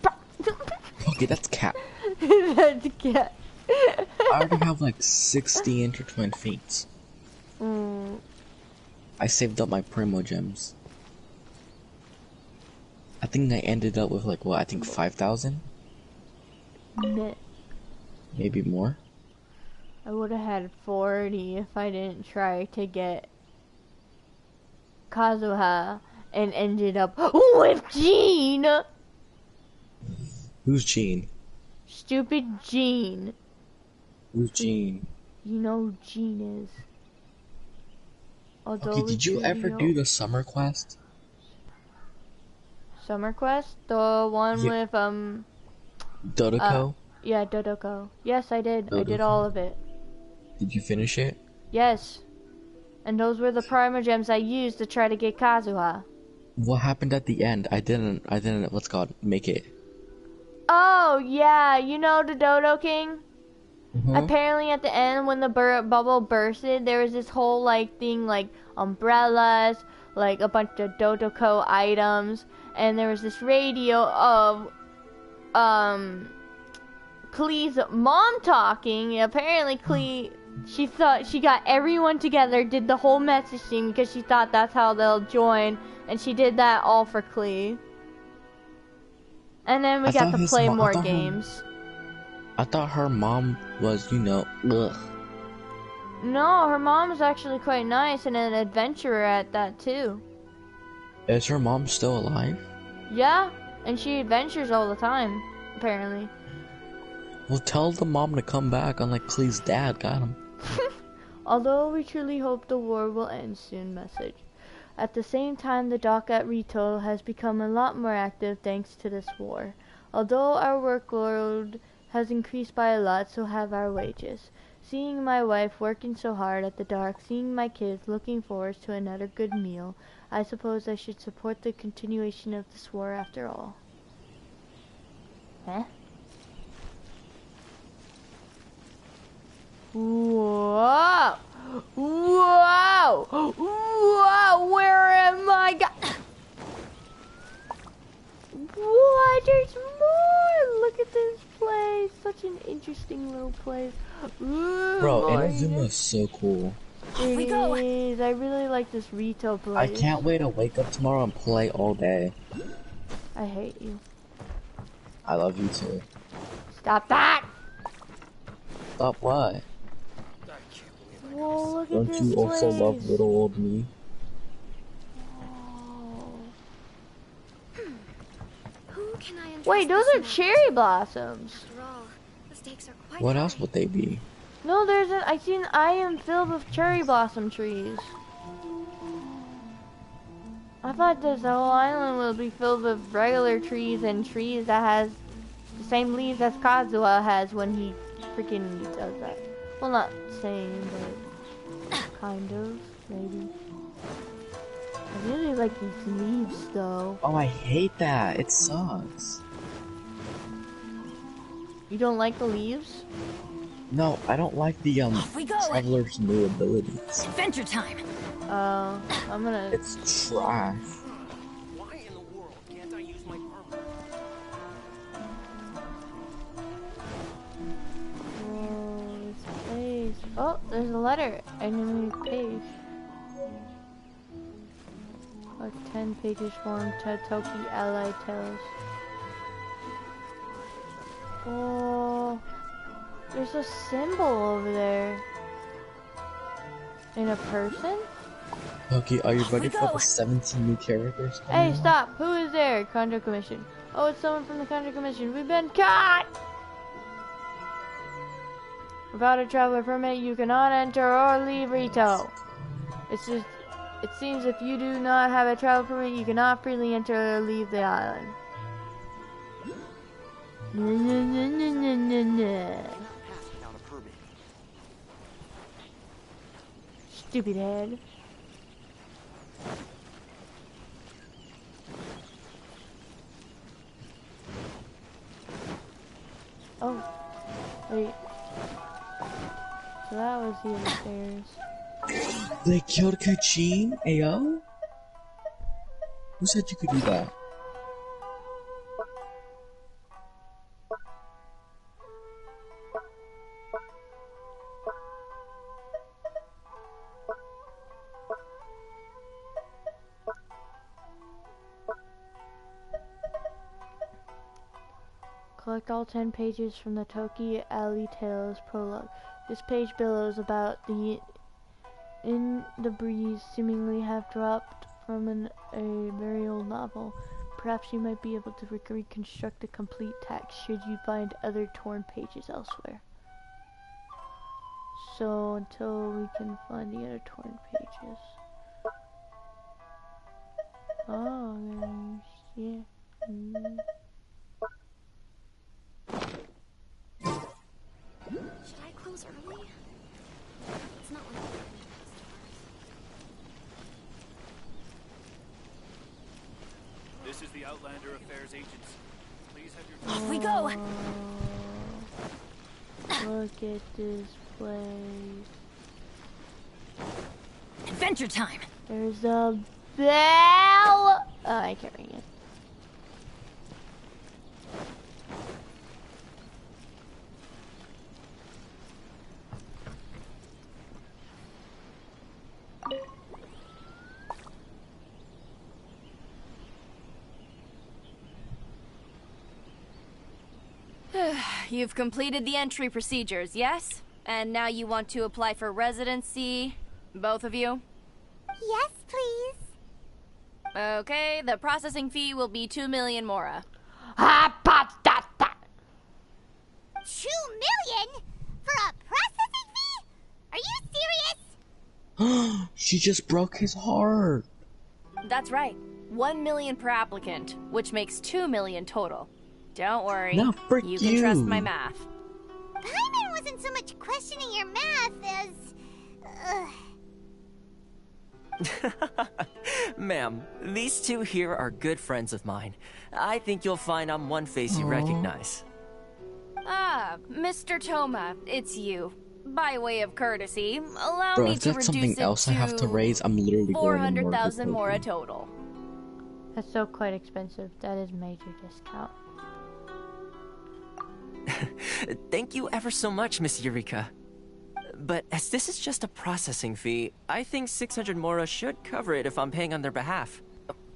Okay, that's cap. That's cap. I already have like 60 intertwined fates. I saved up my primo gems. I think I ended up with like, what, I think 5,000? Maybe more? I would have had 40 if I didn't try to get Kazuha and ended up with Jean! Who's Jean? Stupid Jean. Who's Jean? You know who Jean is. Okay, did you ever do the summer quest? Summer quest? The one with, Dodoko? Yeah, Dodoko. Yes, I did. Dodoko. I did all of it. Did you finish it? Yes. And those were the primal gems I used to try to get Kazuha. What happened at the end? I didn't, what's it called, make it. Oh, yeah, you know the Dodo King? Apparently at the end when the bubble bursted, there was this whole like thing like umbrellas, like a bunch of Dodoko items, and there was this radio of Klee's mom talking. Apparently Klee, she thought she got everyone together, did the whole message thing because she thought that's how they'll join, and she did that all for Klee. And then we got to play more games. I thought her mom was, you know, ugh. No, her mom's actually quite nice and an adventurer at that too. Is her mom still alive? Yeah, and she adventures all the time, apparently. Well, tell the mom to come back, unlike Klee's dad got him. Although we truly hope the war will end soon, message. At the same time, the dock at Rito has become a lot more active thanks to this war. Although our workload has increased by a lot, so have our wages. Seeing my wife working so hard at the dock, seeing my kids looking forward to another good meal, I suppose I should support the continuation of this war after all. Huh? Whoa! Whoa! Whoa! Where am I? What? There's more! Look at this place. Such an interesting little place. Ooh, bro, Inazuma is so cool. It is. I really like this Rito place. I can't wait to wake up tomorrow and play all day. I hate you. I love you too. Stop that! Stop what? Whoa, look Don't at this you also place. love little old me? Wait, those are cherry blossoms. What else would they be? No, there's an. I am filled with cherry blossom trees. I thought this whole island would be filled with regular trees and trees that has the same leaves as Kazuha has when he freaking does that. Well, not same, but kind of, maybe. I really like these leaves, though. Oh, I hate that. It sucks. You don't like the leaves? No, I don't like the traveler's new abilities. Adventure time. I'm gonna. It's trash. Why in the world can't I use my armor? Oh, there's a letter. Enemy page. A 10 pages form to Toki Ally Tales. Oh, there's a symbol over there. In a person? Toki, are you ready for the 17 new characters? Hey, stop! Who is there? Condo Commission. Oh, it's someone from the Condo Commission. We've been caught! Without a traveler permit, you cannot enter or leave Rito. It seems if you do not have a travel permit, you cannot freely enter or leave the island. Stupid head. Oh, wait. So that was the other stairs. They killed Kachin? Ayo? Who said you could do that? Collect all 10 pages from the Toki Alley Tales prologue. This page billows about the in the breeze, seemingly have dropped from a very old novel. Perhaps you might be able to reconstruct the complete text should you find other torn pages elsewhere. So until we can find the other torn pages. Oh, yeah. Should I close early? It's not like This is the Outlander Affairs Agency. Please have your... Off we go! Look at this place. Adventure time! There's a bell! Oh, I can't ring it. You've completed the entry procedures, yes? And now you want to apply for residency? Both of you? Yes, please. Okay, the processing fee will be 2 million mora. 2 million? For a processing fee? Are you serious? She just broke his heart. That's right. 1 million per applicant, which makes 2 million total. Don't worry. No, frick you can trust my math. Paimon wasn't so much questioning your math as... Ma'am, these two here are good friends of mine. I think you'll find I'm one face you recognize. Ah, Mr. Toma, it's you. By way of courtesy, allow Bro, me if to that's reduce something else I have to raise, I'm literally going 400,000 mora total. That's so quite expensive. That is major discount. Thank you ever so much, Miss Eureka. But as this is just a processing fee, I think 600 mora should cover it if I'm paying on their behalf.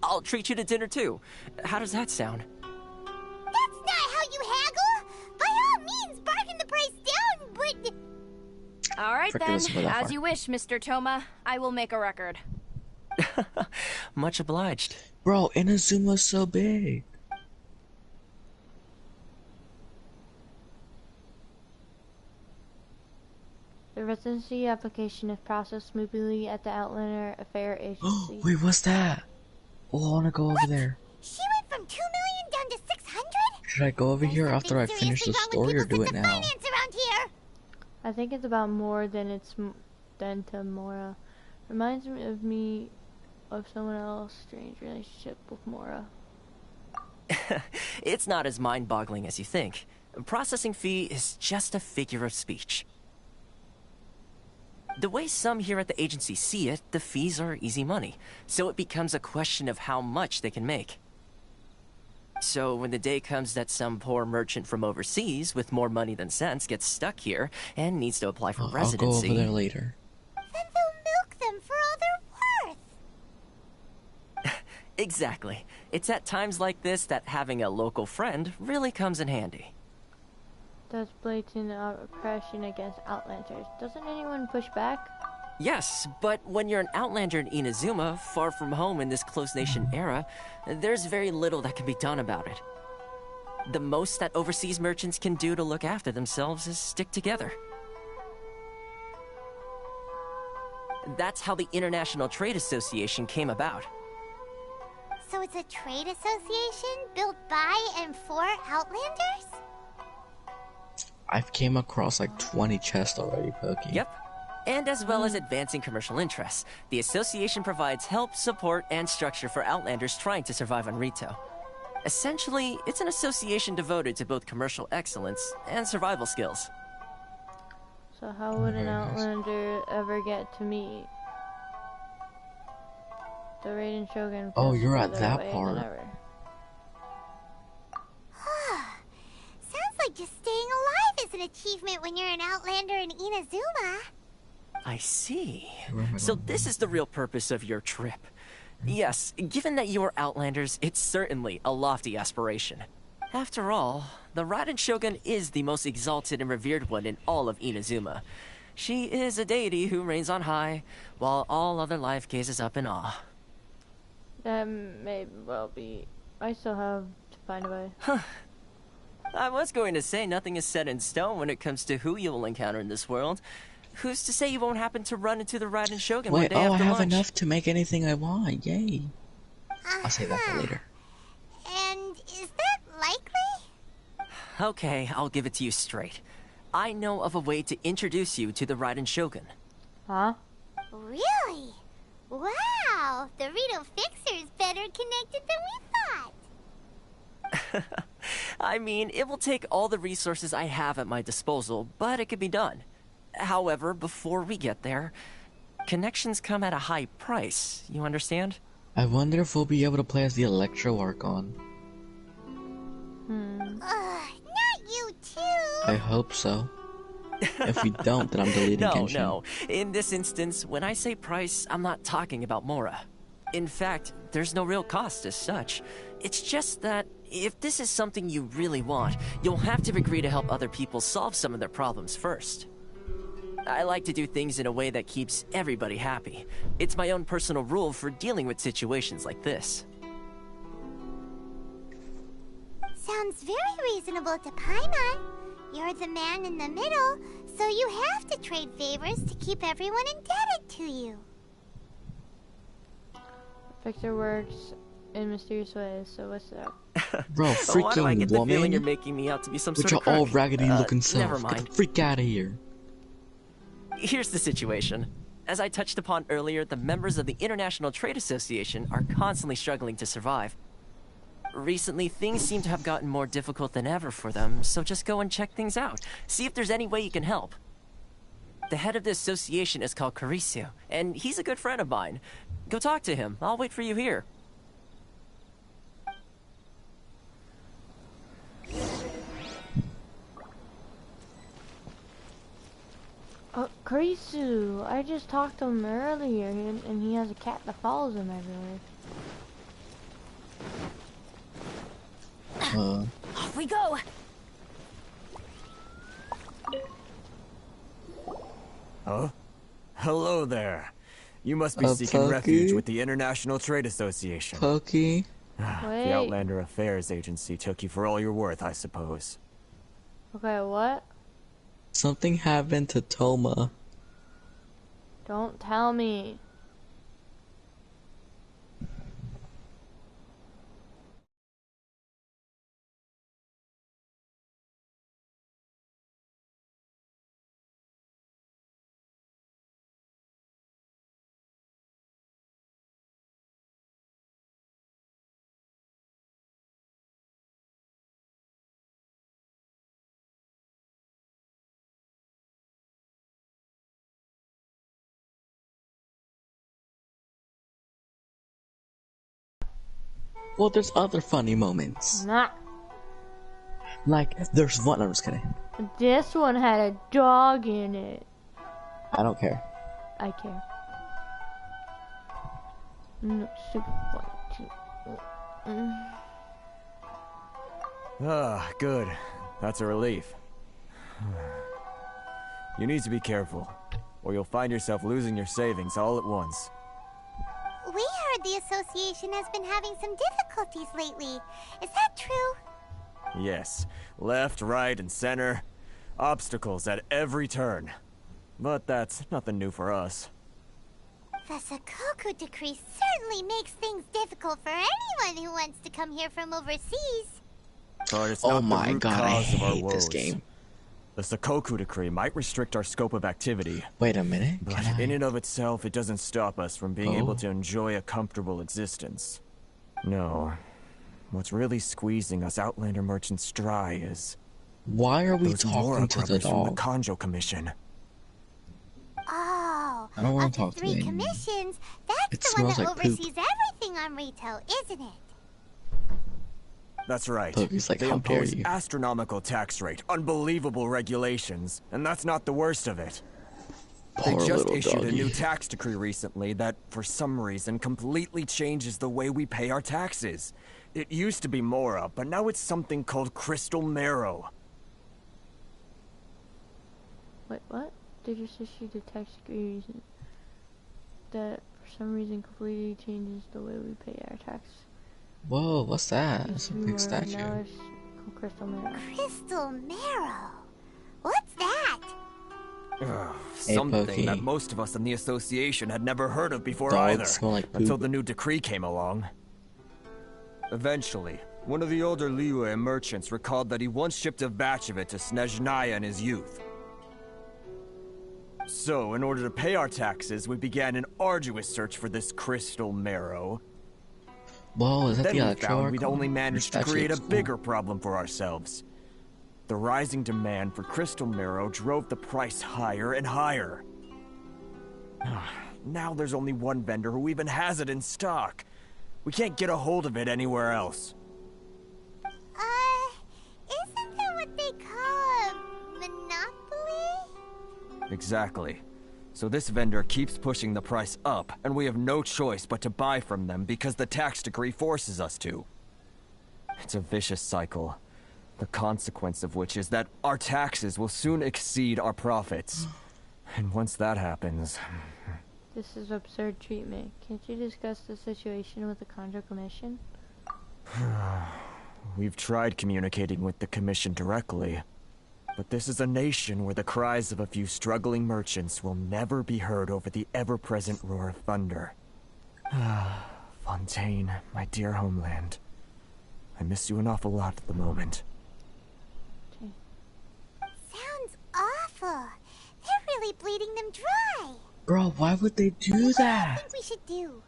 I'll treat you to dinner too. How does that sound? That's not how you haggle! By all means, bargain the price down, but... Alright then, as you wish, Mr. Toma. I will make a record. Much obliged. Bro, Inazuma's so big. The residency application is processed smoothly at the Outlander Affairs Agency. Wait, what's that? Oh, I wanna go over there. She went from 2 million down to 600? Should I go over here after I finish the story or do it now? I think it's about more than to Mora. Reminds me of someone else. Strange relationship with Mora. It's not as mind-boggling as you think. Processing fee is just a figure of speech. The way some here at the agency see it, the fees are easy money, so it becomes a question of how much they can make. So when the day comes that some poor merchant from overseas with more money than sense gets stuck here and needs to apply for residency... I'll go over there later. Then they'll milk them for all they're worth. Exactly. It's at times like this that having a local friend really comes in handy. That's blatant oppression against Outlanders. Doesn't anyone push back? Yes, but when you're an Outlander in Inazuma, far from home in this closed nation era, there's very little that can be done about it. The most that overseas merchants can do to look after themselves is stick together. That's how the International Trade Association came about. So it's a trade association built by and for Outlanders? I've came across like 20 chests already, Pokey. Yep. And as well as advancing commercial interests, the association provides help, support, and structure for Outlanders trying to survive on Rito. Essentially, it's an association devoted to both commercial excellence and survival skills. So how would an Outlander ever get to meet the Raiden Shogun? Oh, you're at that part. Sounds like just staying alive is an achievement when you're an Outlander in Inazuma. I see. So this is the real purpose of your trip. Yes, given that you are Outlanders, it's certainly a lofty aspiration. After all, the Raiden Shogun is the most exalted and revered one in all of Inazuma. She is a deity who reigns on high, while all other life gazes up in awe. That may well be. I still have to find a way. Huh. I was going to say nothing is set in stone when it comes to who you will encounter in this world. Who's to say you won't happen to run into the Raiden Shogun one day after lunch? I have enough to make anything I want. Yay. I'll save that for later. And is that likely? Okay, I'll give it to you straight. I know of a way to introduce you to the Raiden Shogun. Huh? Really? Wow, the Rito Fixer is better connected than we thought. I mean, it will take all the resources I have at my disposal, but it can be done. However, before we get there, connections come at a high price, you understand? I wonder if we'll be able to play as the Electro Archon. Not you too! I hope so. If we don't, then I'm deleting Genshin. No. In this instance, when I say price, I'm not talking about Mora. In fact, there's no real cost as such. It's just that if this is something you really want, you'll have to agree to help other people solve some of their problems first. I like to do things in a way that keeps everybody happy. It's my own personal rule for dealing with situations like this. Sounds very reasonable to Paimon. You're the man in the middle, so you have to trade favors to keep everyone indebted to you. Fixer works in mysterious ways, so what's up? Bro, freaking Why do I get the woman, feeling you're making me out to be some which sort are of all crook? raggedy looking self. Never mind. Get the freak out of here. Here's the situation. As I touched upon earlier, the members of the International Trade Association are constantly struggling to survive. Recently, things seem to have gotten more difficult than ever for them, so just go and check things out. See if there's any way you can help. The head of the association is called Karisu, and he's a good friend of mine. Go talk to him. I'll wait for you here. Karisu, I just talked to him earlier, and he has a cat that follows him everywhere. Off we go! Huh? Hello there. You must be seeking refuge with the International Trade Association. Pokey. The Outlander Affairs Agency took you for all you're worth, I suppose. Okay, what? Something happened to Toma. Don't tell me. Well, there's other funny moments. Nah. Like, there's one. I'm just kidding. This one had a dog in it. I don't care. I care. No, super funny. Ah, good. That's a relief. You need to be careful, or you'll find yourself losing your savings all at once. We heard the association has been having some difficulties lately. Is that true? Yes. Left, right, and center. Obstacles at every turn. But that's nothing new for us. The Sakoku decree certainly makes things difficult for anyone who wants to come here from overseas. But it's Oh not my the root god, I cause of our hate woes. this game. The Sakoku decree might restrict our scope of activity. Wait a minute. But in and of itself, it doesn't stop us from being able to enjoy a comfortable existence. No. What's really squeezing us Outlander merchants dry is... Why are we those talking Mora to the brothers from the dog? Kanjo Commission. Oh, I don't want of to talk the to three him. commissions, that's It the one smells that like poop. oversees everything on Rito, isn't it? That's right. Toki's like, they how dare impose you? astronomical tax rate, unbelievable regulations, and that's not the worst of it. They Poor just little issued a doggy. new tax decree recently that, for some reason, completely changes the way we pay our taxes. It used to be Mora, but now it's something called Crystal Marrow. Wait, what? They just issued a tax decree that for some reason completely changes the way we pay our tax. Whoa, what's that? That's a big Now statue. it's called Crystal Marrow. Crystal Marrow? What's that? Something Pokey. that most of us in the association had never heard of before Dogs either, smell like poop. until the new decree came along. Eventually, one of the older Liyue merchants recalled that he once shipped a batch of it to Snezhnaya in his youth. So, in order to pay our taxes, we began an arduous search for this Crystal Marrow. Whoa, is that Then the we actual found we'd article? only managed to Statue create a looks cool. bigger problem for ourselves. The rising demand for Crystal Marrow drove the price higher and higher. Now there's only one vendor who even has it in stock. We can't get a hold of it anywhere else. Isn't that what they call a monopoly? Exactly. So this vendor keeps pushing the price up, and we have no choice but to buy from them because the tax decree forces us to. It's a vicious cycle, the consequence of which is that our taxes will soon exceed our profits. And once that happens... This is absurd treatment. Can't you discuss the situation with the Kanjo Commission? We've tried communicating with the Commission directly, but this is a nation where the cries of a few struggling merchants will never be heard over the ever-present roar of thunder. Fontaine, my dear homeland. I miss you an awful lot at the moment. Sounds awful. They're really bleeding them dry. Bro, why would they do What do you that? think we should do?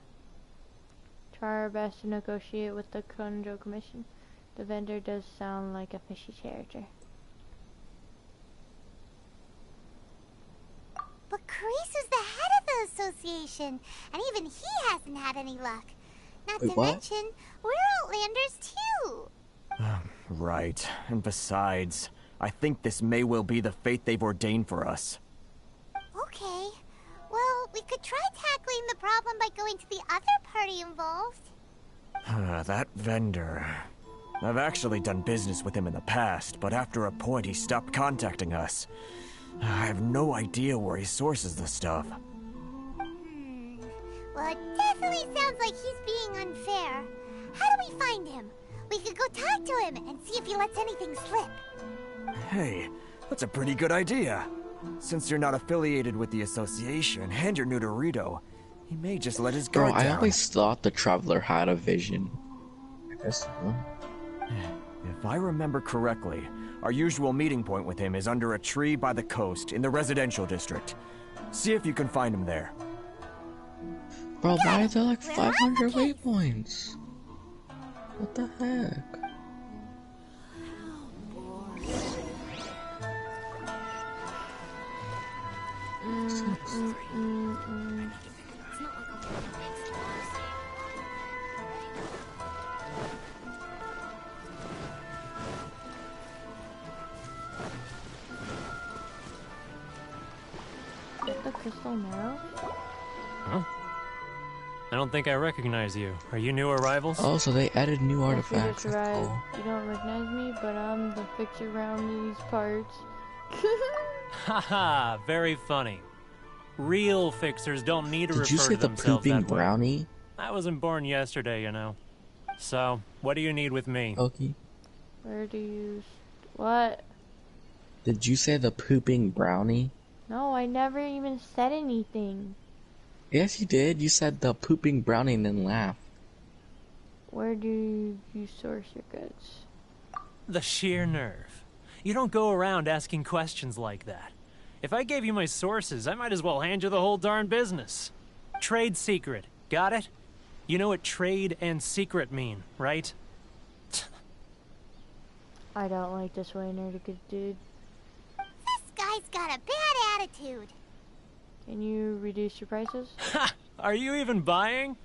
Try our best to negotiate with the Kanjo Commission. The vendor does sound like a fishy character. But Carice is the head of the association, and even he hasn't had any luck. Not Wait, to what? mention, we're Outlanders too. Right, and besides, I think this may well be the fate they've ordained for us. Okay. Well, we could try tackling the problem by going to the other party involved. That vendor... I've actually done business with him in the past, but after a point he stopped contacting us. I have no idea where he sources the stuff. Well, it definitely sounds like he's being unfair. How do we find him? We could go talk to him and see if he lets anything slip. Hey, that's a pretty good idea. Since you're not affiliated with the association and you're new to Rito, he may just let his Bro, guard I down. always thought the Traveler had a vision. I guess so. If I remember correctly, our usual meeting point with him is under a tree by the coast in the residential district. See if you can find him there. Bro, why are there like 500 waypoints? What the heck? crystal marrow? Huh? I don't think I recognize you. Are you new arrivals? Oh, so they added new artifacts. That's right. Cool. You don't recognize me, but I'm the fixer around these parts. Haha, very funny. Real fixers don't need to refer to themselves that way. Did you say the pooping brownie? I wasn't born yesterday, you know. So, what do you need with me? Okay. Where do you... What? Did you say the pooping brownie? No, I never even said anything. Yes, you did. You said the pooping brownie and then laughed. Where do you source your goods? The sheer nerve. You don't go around asking questions like that. If I gave you my sources, I might as well hand you the whole darn business. Trade secret. Got it? You know what trade and secret mean, right? I don't like this way, nerdy dude. This guy's got a bad attitude. Can you reduce your prices? Ha! Are you even buying?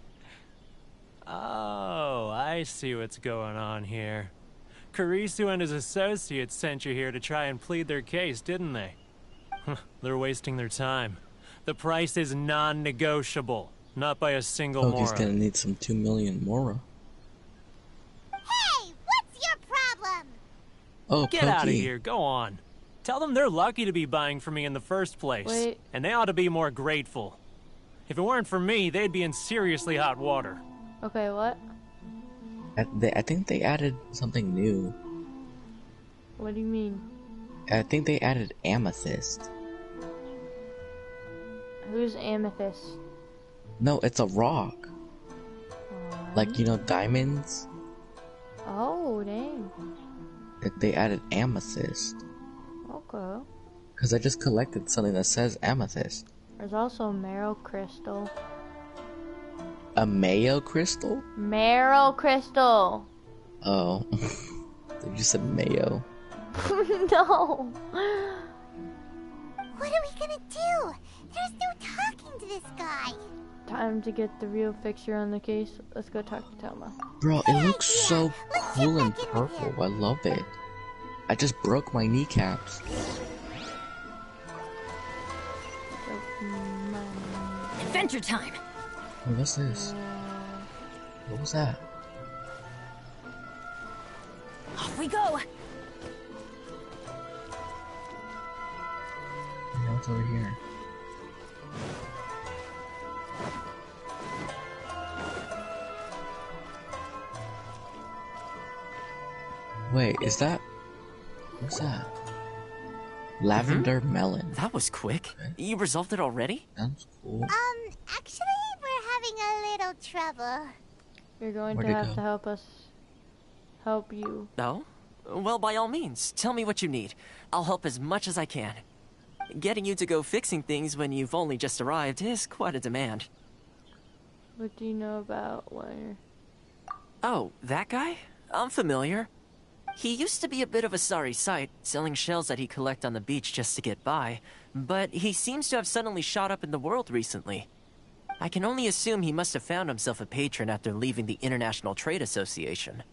Oh, I see what's going on here. Karisu and his associates sent you here to try and plead their case, didn't they? They're wasting their time. The price is non-negotiable, not by a single Mora. He's gonna need some 2 million Mora. Hey, what's your problem? Oh, get out of here, go on. Tell them they're lucky to be buying from me in the first place. Wait. And they ought to be more grateful. If it weren't for me, they'd be in seriously hot water. Okay, what? I think they added something new. What do you mean? I think they added amethyst. Who's amethyst? No, it's a rock. Like, you know, diamonds? Oh, dang. They added amethyst. Okay. Because I just collected something that says amethyst. There's also marrow crystal. A mayo crystal? Marrow crystal! Oh. You said mayo. No! What are we gonna do? There's no talking to this guy. Time to get the real fixture on the case. Let's go talk to Thelma. Bro, it looks so cool and purple. I love it. I just broke my kneecaps. Adventure time! What's this? What was that? Off we go! No, it's over here. Wait, is that... What's that? Lavender melon. That was quick. Okay. You resolved it already? That's cool. Actually, we're having a little trouble. You're going to have to help us. Help you. No? Well, by all means, tell me what you need. I'll help as much as I can. Getting you to go fixing things when you've only just arrived is quite a demand. What do you know about Wire? Oh, that guy? I'm familiar. He used to be a bit of a sorry sight, selling shells that he collect on the beach just to get by, but he seems to have suddenly shot up in the world recently. I can only assume he must have found himself a patron after leaving the International Trade Association.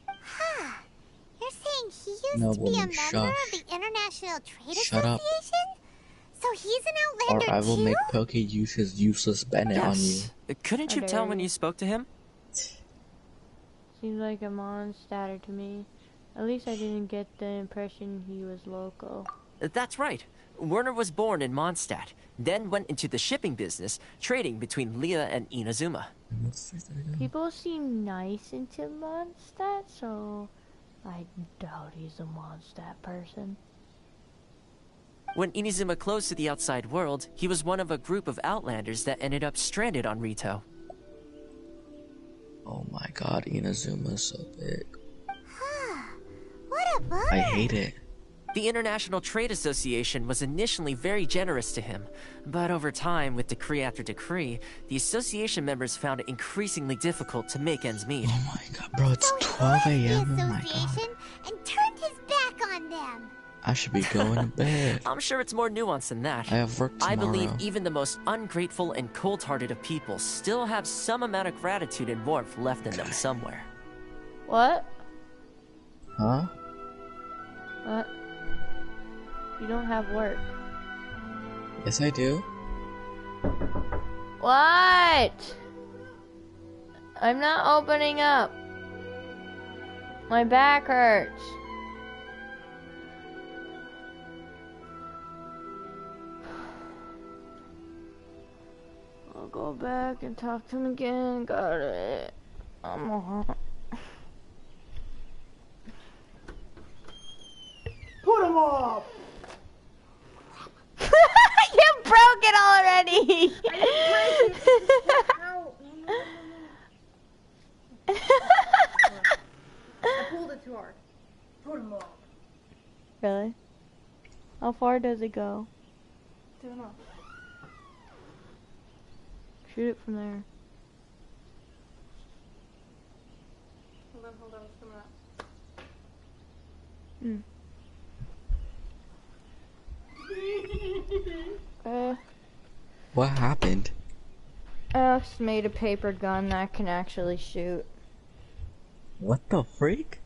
Huh. You're saying he used to be a member of the International Trade Association? So he's an outlander or I will too? make Poke use his useless Bennett on you. Couldn't you tell when you spoke to him? Seems like a monster to me. At least I didn't get the impression he was local. That's right. Werner was born in Mondstadt, then went into the shipping business, trading between Leah and Inazuma. People seem nice into Mondstadt, so I doubt he's a Mondstadt person. When Inazuma closed to the outside world, he was one of a group of outlanders that ended up stranded on Rito. Oh my god, Inazuma's so big. What a bummer. I hate it. The International Trade Association was initially very generous to him, but over time, with decree after decree, the association members found it increasingly difficult to make ends meet. Oh my god, bro, it's 12 a.m. Oh my god. And turned his back on them. I should be going to bed. I'm sure it's more nuanced than that. I have work tomorrow. I believe even the most ungrateful and cold-hearted of people still have some amount of gratitude and warmth left in them somewhere. What? Huh? What? You don't have work. Yes, I do. What? I'm not opening up. My back hurts. I'll go back and talk to him again. Got it. I'm on. Put him off! You broke it already! I didn't break it. Ow. No. I pulled it too hard. Put him off. Really? How far does it go? Don't know. Shoot it from there. Hold on, it's coming up. What happened? Alex made a paper gun that can actually shoot. What the freak?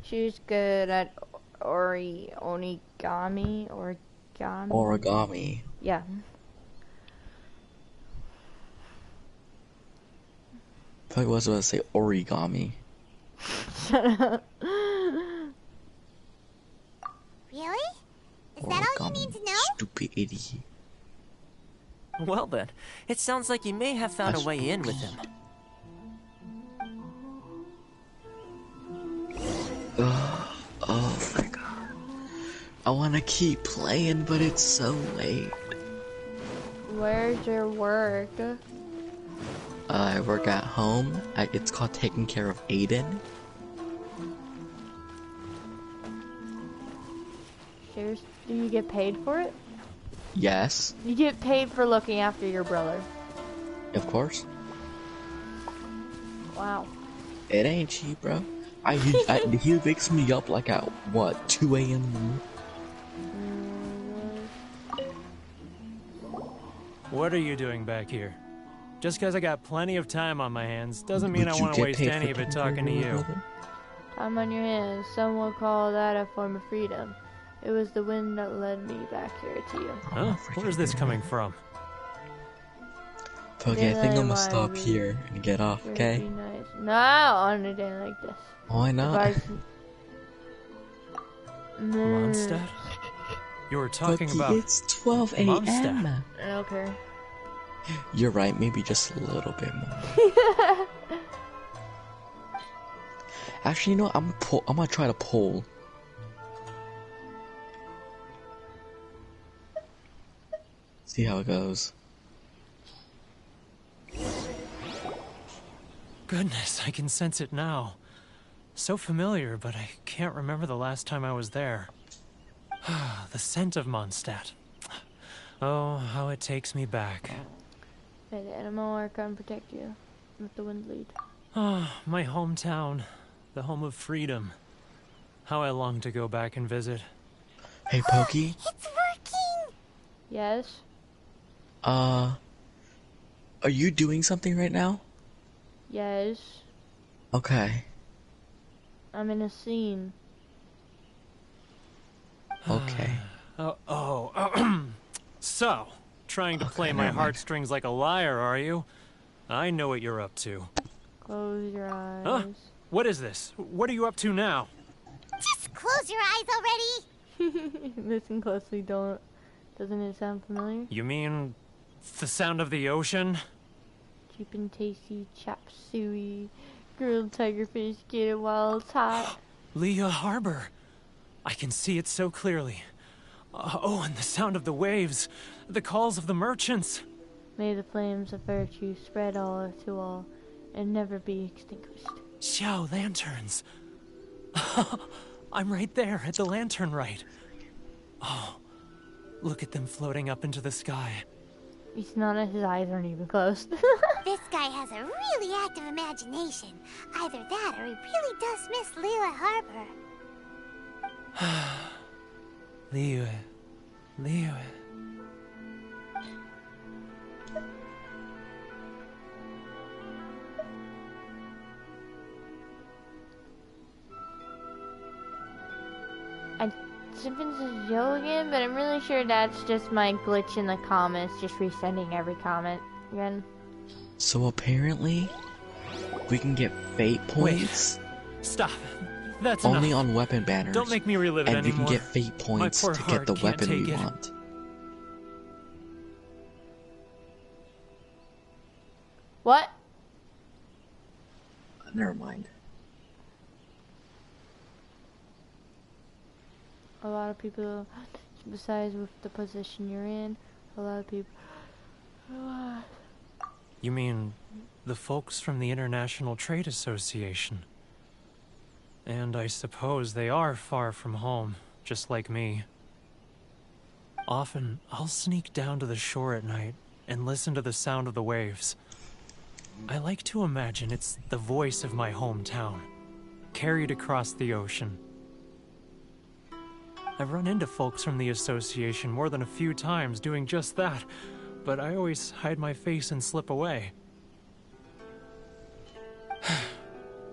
She's good at origami. Origami. Yeah. I thought I was about to say origami. Shut up. Really? Is that all you need to know? Stupid idiot. Well then, it sounds like you may have found a way in with him. Oh my god. I wanna keep playing, but it's so late. Where's your work? I work at home. It's called taking care of Aiden. Seriously? Do you get paid for it? Yes, You get paid for looking after your brother. of course. Wow. It ain't cheap, bro. He wakes me up like at what, 2 a.m. in the morning? What are you doing back here? Just because I got plenty of time on my hands doesn't mean I want to waste any of it talking to you. Time on your hands. Some will call that a form of freedom. It was the wind that led me back here to you. Huh? Where's this coming from? Okay, I think I'm gonna stop here and get off, okay? Nice. Not on a day like this. Why not? Mondstadt? You were talking about... It's 12 a.m. Mondstadt. I don't care. You're right, maybe just a little bit more. Actually, you know what? I'm gonna try to pull. See how it goes. Goodness, I can sense it now. So familiar, but I can't remember the last time I was there. The scent of Mondstadt. Oh, how it takes me back. May the animal work and protect you. Let the wind lead. Ah, my hometown. The home of freedom. How I long to go back and visit. Hey, Pokey. It's working! Yes? Are you doing something right now? Yes. Okay. I'm in a scene. Okay. So, trying to play my heartstrings like a liar, are you? I know what you're up to. Close your eyes. Huh? What is this? What are you up to now? Just close your eyes already! Listen closely, doesn't it sound familiar? You mean the sound of the ocean? Cheap and tasty, chop suey, grilled tigerfish, get it while it's hot. Leah Harbor. I can see it so clearly. Oh, and the sound of the waves, the calls of the merchants. May the flames of virtue spread all to all, and never be extinguished. Xiao lanterns. I'm right there at the lantern right. Oh, look at them floating up into the sky. He's not, his eyes aren't even closed. This guy has a really active imagination. Either that or he really does miss Leela Harbor. Liyue. I Sippin says yo again, but I'm really sure that's just my glitch in the comments, just resending every comment again. So apparently, we can get fate points. Wait, stop. That's only enough. on weapon banners. Don't make me relive it and anymore. And we can get fate points to get the weapon we want. What? Never mind. A lot of people, besides with the position you're in, a lot of people... You mean the folks from the International Trade Association? And I suppose they are far from home, just like me. Often, I'll sneak down to the shore at night and listen to the sound of the waves. I like to imagine it's the voice of my hometown, carried across the ocean. I've run into folks from the association more than a few times doing just that, but I always hide my face and slip away.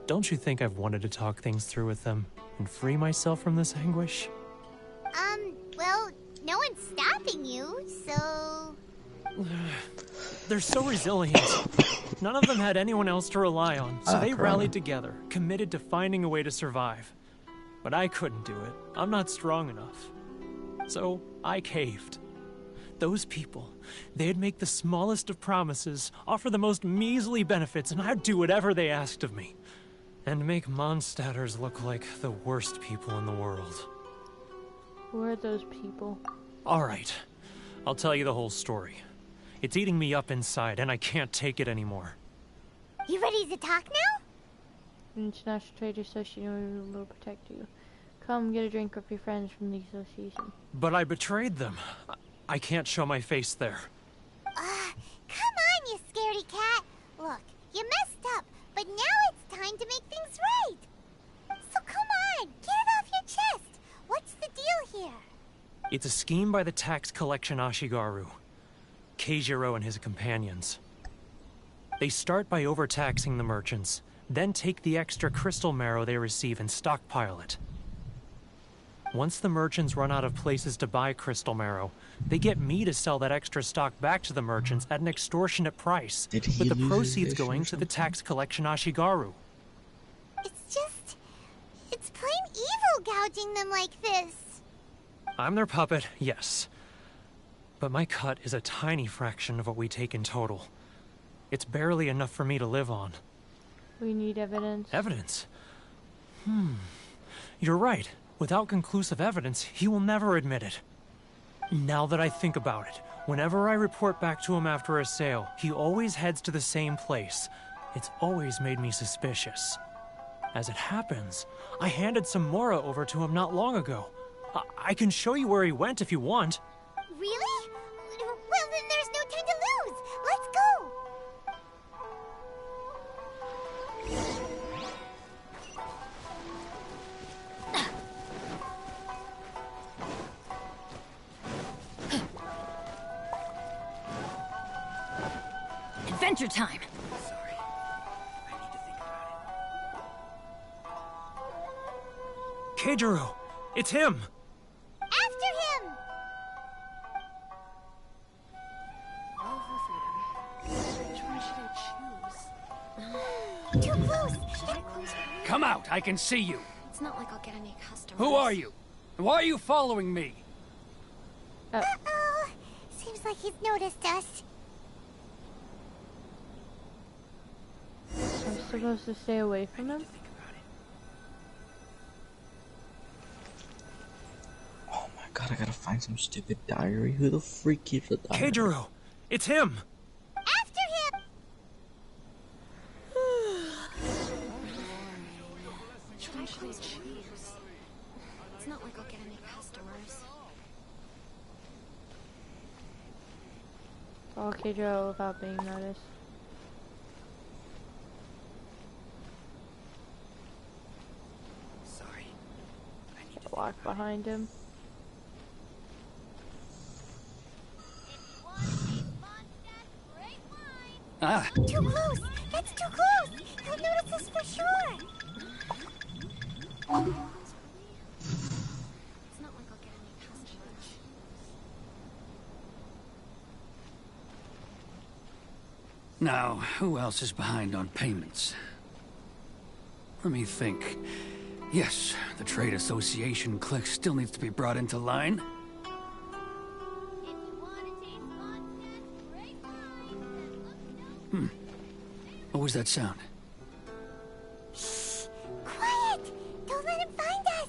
Don't you think I've wanted to talk things through with them and free myself from this anguish? Well, no one's stopping you, so... They're so resilient. None of them had anyone else to rely on, so they rallied together, committed to finding a way to survive. But I couldn't do it. I'm not strong enough. So I caved. Those people, they'd make the smallest of promises, offer the most measly benefits, and I'd do whatever they asked of me. And make Mondstadters look like the worst people in the world. Who are those people? Alright, I'll tell you the whole story. It's eating me up inside, and I can't take it anymore. You ready to talk now? International Trade Association will protect you. Come get a drink with your friends from the association. But I betrayed them. I can't show my face there. Come on, you scaredy cat. Look, you messed up, but now it's time to make things right. So come on, get it off your chest. What's the deal here? It's a scheme by the tax collection Ashigaru, Keijiro and his companions. They start by overtaxing the merchants, then take the extra crystal marrow they receive and stockpile it. Once the merchants run out of places to buy crystal marrow, they get me to sell that extra stock back to the merchants at an extortionate price, with the proceeds going to the tax collection Ashigaru. It's plain evil gouging them like this. I'm their puppet, yes. But my cut is a tiny fraction of what we take in total. It's barely enough for me to live on. We need evidence. Evidence? You're right. Without conclusive evidence, he will never admit it. Now that I think about it, whenever I report back to him after a sale, he always heads to the same place. It's always made me suspicious. As it happens, I handed some Mora over to him not long ago. I can show you where he went if you want. Really? Well, then there's no time to lose. Let's go. Adventure time. Sorry. I need to think about it. Keijiro! It's him! After him! Which one should I choose? Too close! Should I close my eyes? Come out, I can see you. It's not like I'll get any customers. Who are you? And why are you following me? Uh-oh. Seems like he's noticed us. I'm supposed to stay away from him? Oh my god, I gotta find some stupid diary. Who the freak keeps a diary? Keijiro! It's him! After him! Which one should I choose? It's not like I'll get any customers. Follow Keijiro without being noticed. Sorry. I need to Walk behind him. Ah, Too close! That's too close! He'll notice us for sure! It's not like I'll Now, who else is behind on payments? Let me think. Yes, the Trade Association clique still needs to be brought into line. What was that sound? Shh! Quiet! Don't let him find us!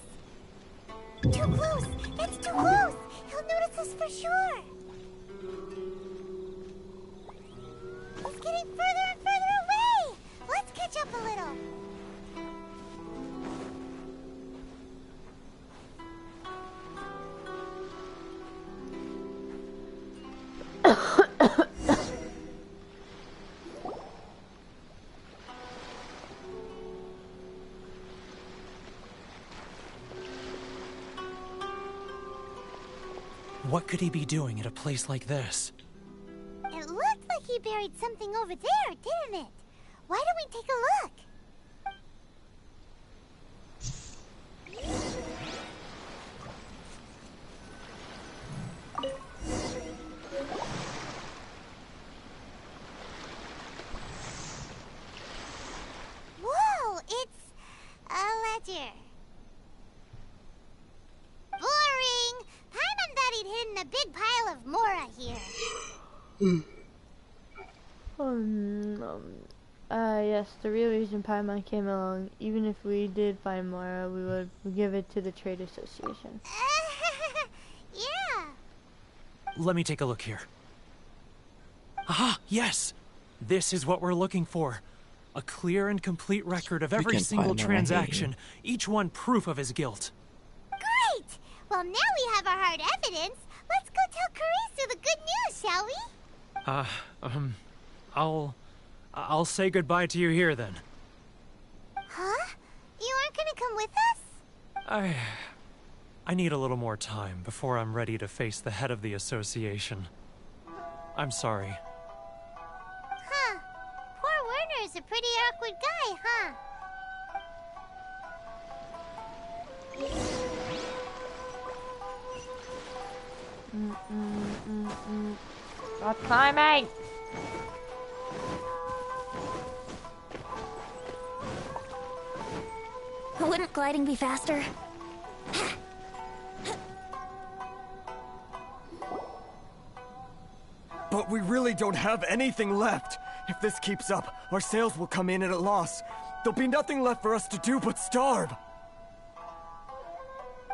Too close! That's too close! He'll notice us for sure! He's getting further and further away! Let's catch up a little! What could he be doing at a place like this? It looked like he buried something over there, didn't it? Why don't we take a look? Whoa, it's a ledger. Boring! Paimon thought he'd hidden a big pile of Mora here. Yes, the real reason Paimon came along, even if we did find Mora, we would give it to the Trade Association. Yeah. Let me take a look here. Ah, yes! This is what we're looking for. A clear and complete record of every single transaction, each one proof of his guilt. Great! Well, now we have our hard evidence. Let's go tell Karisu the good news, shall we? I'll say goodbye to you here then. Huh? You aren't gonna come with us? I need a little more time before I'm ready to face the head of the association. I'm sorry. Huh. Poor Werner's a pretty awkward guy, huh? Stop climbing! Wouldn't gliding be faster? But we really don't have anything left. If this keeps up, our sales will come in at a loss. There'll be nothing left for us to do but starve.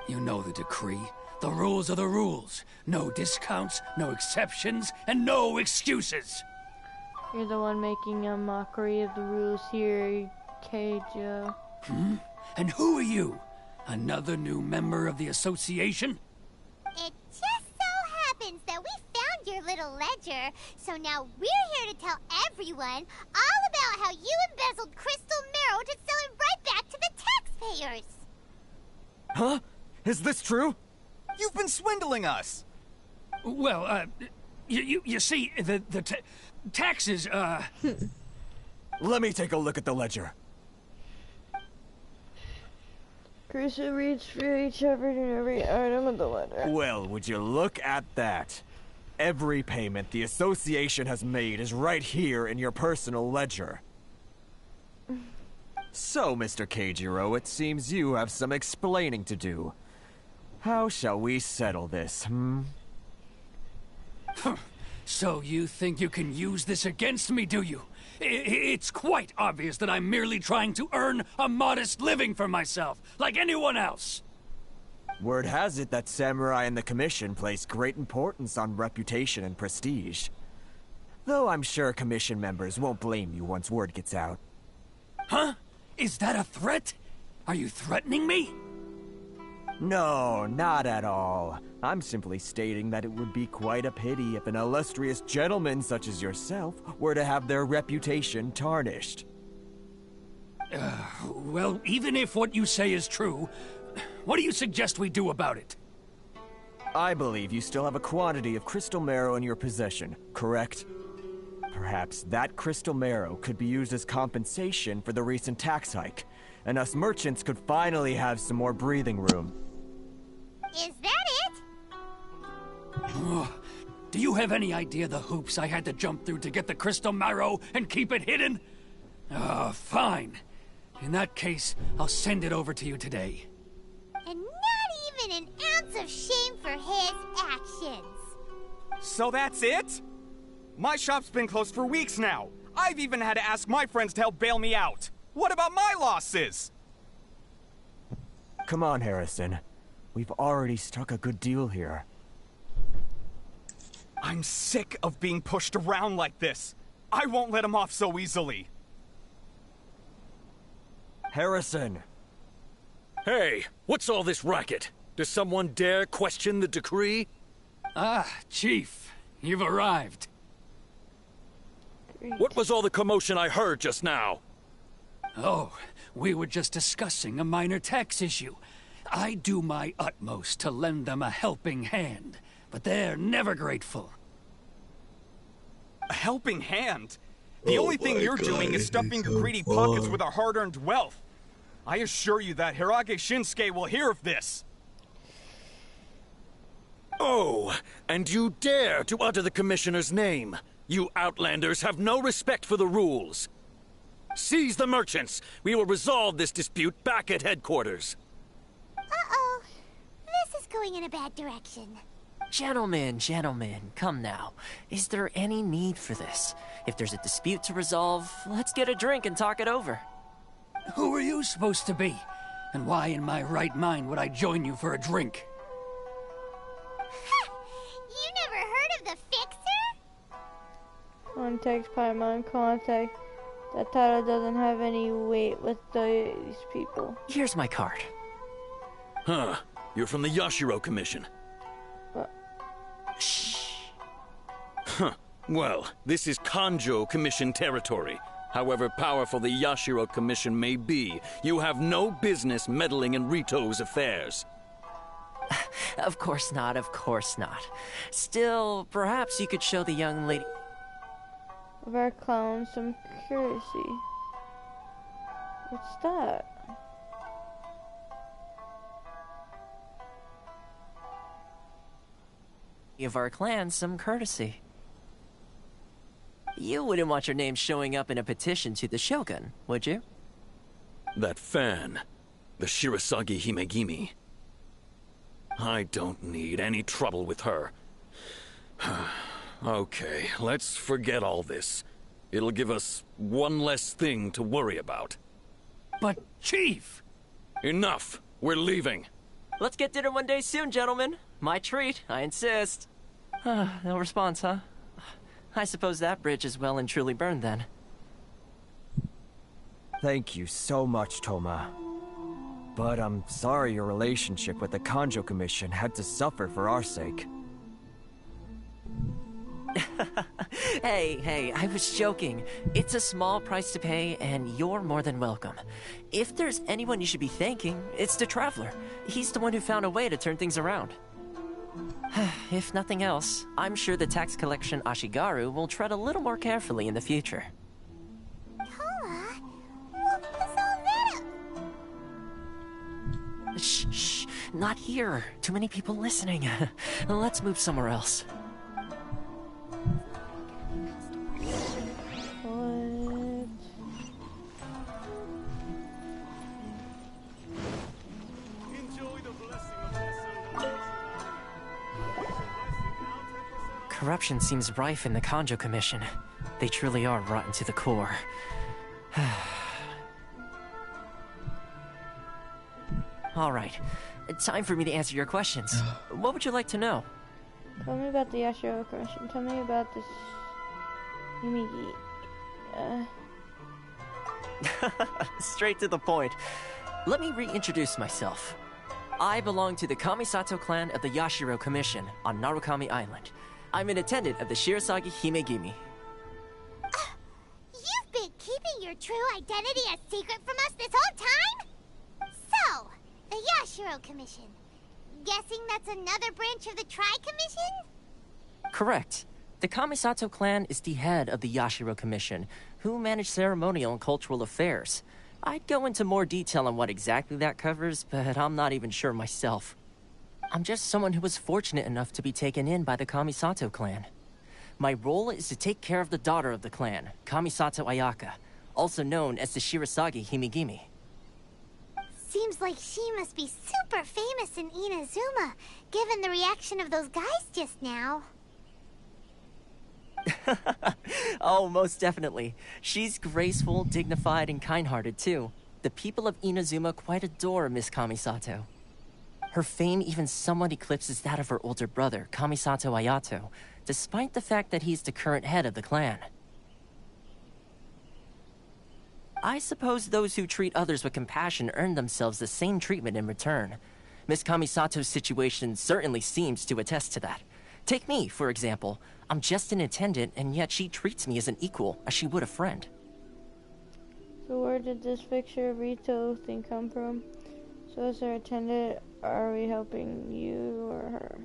You know the decree. The rules are the rules. No discounts, no exceptions, and no excuses. You're the one making a mockery of the rules here, Keijo. And who are you? Another new member of the association? It just so happens that we found your little ledger, so now we're here to tell everyone all about how you embezzled crystal marrow to sell it right back to the taxpayers. Huh? Is this true? You've been swindling us! Well, you see, the taxes, Let me take a look at the ledger. Karisu reads for each and every item of the ledger. Well, would you look at that? Every payment the association has made is right here in your personal ledger. So, Mr. Keijiro, it seems you have some explaining to do. How shall we settle this, So you think you can use this against me, do you? It's quite obvious that I'm merely trying to earn a modest living for myself, like anyone else. Word has it that Samurai and the Commission place great importance on reputation and prestige. Though I'm sure Commission members won't blame you once word gets out. Huh? Is that a threat? Are you threatening me? No, not at all. I'm simply stating that it would be quite a pity if an illustrious gentleman such as yourself were to have their reputation tarnished. Well, even if what you say is true, what do you suggest we do about it? I believe you still have a quantity of crystal marrow in your possession, correct? Perhaps that crystal marrow could be used as compensation for the recent tax hike, and us merchants could finally have some more breathing room. Is that it? Do you have any idea the hoops I had to jump through to get the crystal marrow and keep it hidden? Fine. In that case, I'll send it over to you today. And not even an ounce of shame for his actions. So that's it? My shop's been closed for weeks now. I've even had to ask my friends to help bail me out. What about my losses? Come on, Harrison. We've already struck a good deal here. I'm sick of being pushed around like this. I won't let him off so easily. Harrison! Hey, what's all this racket? Does someone dare question the decree? Chief, you've arrived. What was all the commotion I heard just now? Oh, we were just discussing a minor tax issue. I do my utmost to lend them a helping hand, but they're never grateful. A helping hand? The only thing you're doing is stuffing your greedy pockets with our hard-earned wealth. I assure you that Hirage Shinsuke will hear of this. Oh, and you dare to utter the Commissioner's name. You outlanders have no respect for the rules. Seize the merchants. We will resolve this dispute back at headquarters. Uh-oh. This is going in a bad direction. Gentlemen, come now. Is there any need for this? If there's a dispute to resolve, let's get a drink and talk it over. Who are you supposed to be? And why in my right mind would I join you for a drink? You never heard of the Fixer? Context, Paimon, contact. That title doesn't have any weight with these people. Here's my card. Huh. You're from the Yashiro Commission. Shh. Huh. Well, this is Kanjo Commission territory. However powerful the Yashiro Commission may be, you have no business meddling in Rito's affairs. Of course not, of course not. Still, perhaps you could show the young lady... of our clown some courtesy. What's that? Of our clan some courtesy. You wouldn't want your name showing up in a petition to the Shogun, would you? That fan, the Shirasagi Himegimi. I don't need any trouble with her. Okay, let's forget all this. It'll give us one less thing to worry about. But, Chief! Enough! We're leaving. Let's get dinner one day soon, gentlemen. My treat, I insist. No response, huh? I suppose that bridge is well and truly burned then. Thank you so much, Toma. But I'm sorry your relationship with the Kanjo Commission had to suffer for our sake. Hey, I was joking. It's a small price to pay, and you're more than welcome. If there's anyone you should be thanking, it's the Traveler. He's the one who found a way to turn things around. If nothing else, I'm sure the tax collection Ashigaru will tread a little more carefully in the future. Toma? What was all that? Shh, not here. Too many people listening. Let's move somewhere else. Corruption seems rife in the Kanjo Commission. They truly are rotten to the core. All right, time for me to answer your questions. What would you like to know? Tell me about the Yashiro Commission. Tell me about this... Himigi... Straight to the point. Let me reintroduce myself. I belong to the Kamisato clan of the Yashiro Commission on Narukami Island. I'm an attendant of the Shirasagi Himegimi. You've been keeping your true identity a secret from us this whole time? So, the Yashiro Commission. Guessing that's another branch of the Tri-Commission? Correct. The Kamisato clan is the head of the Yashiro Commission, who manage ceremonial and cultural affairs. I'd go into more detail on what exactly that covers, but I'm not even sure myself. I'm just someone who was fortunate enough to be taken in by the Kamisato clan. My role is to take care of the daughter of the clan, Kamisato Ayaka, also known as the Shirasagi Himigimi. Seems like she must be super famous in Inazuma, given the reaction of those guys just now. Oh, most definitely. She's graceful, dignified, and kind-hearted, too. The people of Inazuma quite adore Miss Kamisato. Her fame even somewhat eclipses that of her older brother, Kamisato Ayato, despite the fact that he's the current head of the clan. I suppose those who treat others with compassion earn themselves the same treatment in return. Miss Kamisato's situation certainly seems to attest to that. Take me, for example. I'm just an attendant, and yet she treats me as an equal, as she would a friend. So where did this picture of Rito thing come from? So as our attendant, are we helping you or her?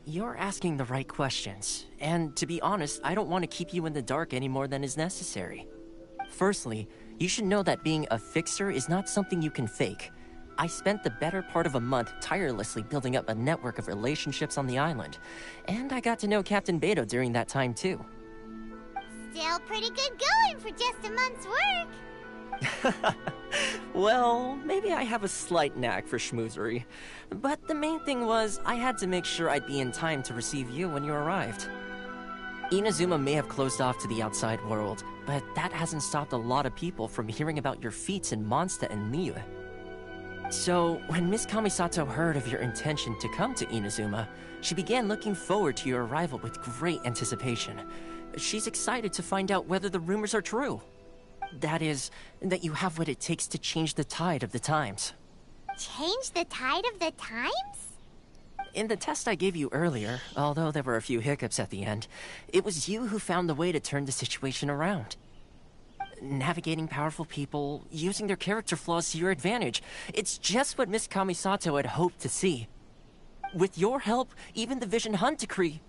You're asking the right questions, and to be honest, I don't want to keep you in the dark any more than is necessary. Firstly, you should know that being a fixer is not something you can fake. I spent the better part of a month tirelessly building up a network of relationships on the island, and I got to know Captain Beto during that time too. Still pretty good going for just a month's work. Well, maybe I have a slight knack for schmoozery, but the main thing was I had to make sure I'd be in time to receive you when you arrived. Inazuma may have closed off to the outside world, but that hasn't stopped a lot of people from hearing about your feats in Mondstadt and Liyue. So, when Miss Kamisato heard of your intention to come to Inazuma, she began looking forward to your arrival with great anticipation. She's excited to find out whether the rumors are true. That is, that you have what it takes to change the tide of the times. Change the tide of the times? In the test I gave you earlier, although there were a few hiccups at the end, it was you who found the way to turn the situation around. Navigating powerful people, using their character flaws to your advantage. It's just what Miss Kamisato had hoped to see. With your help, even the Vision Hunt decree...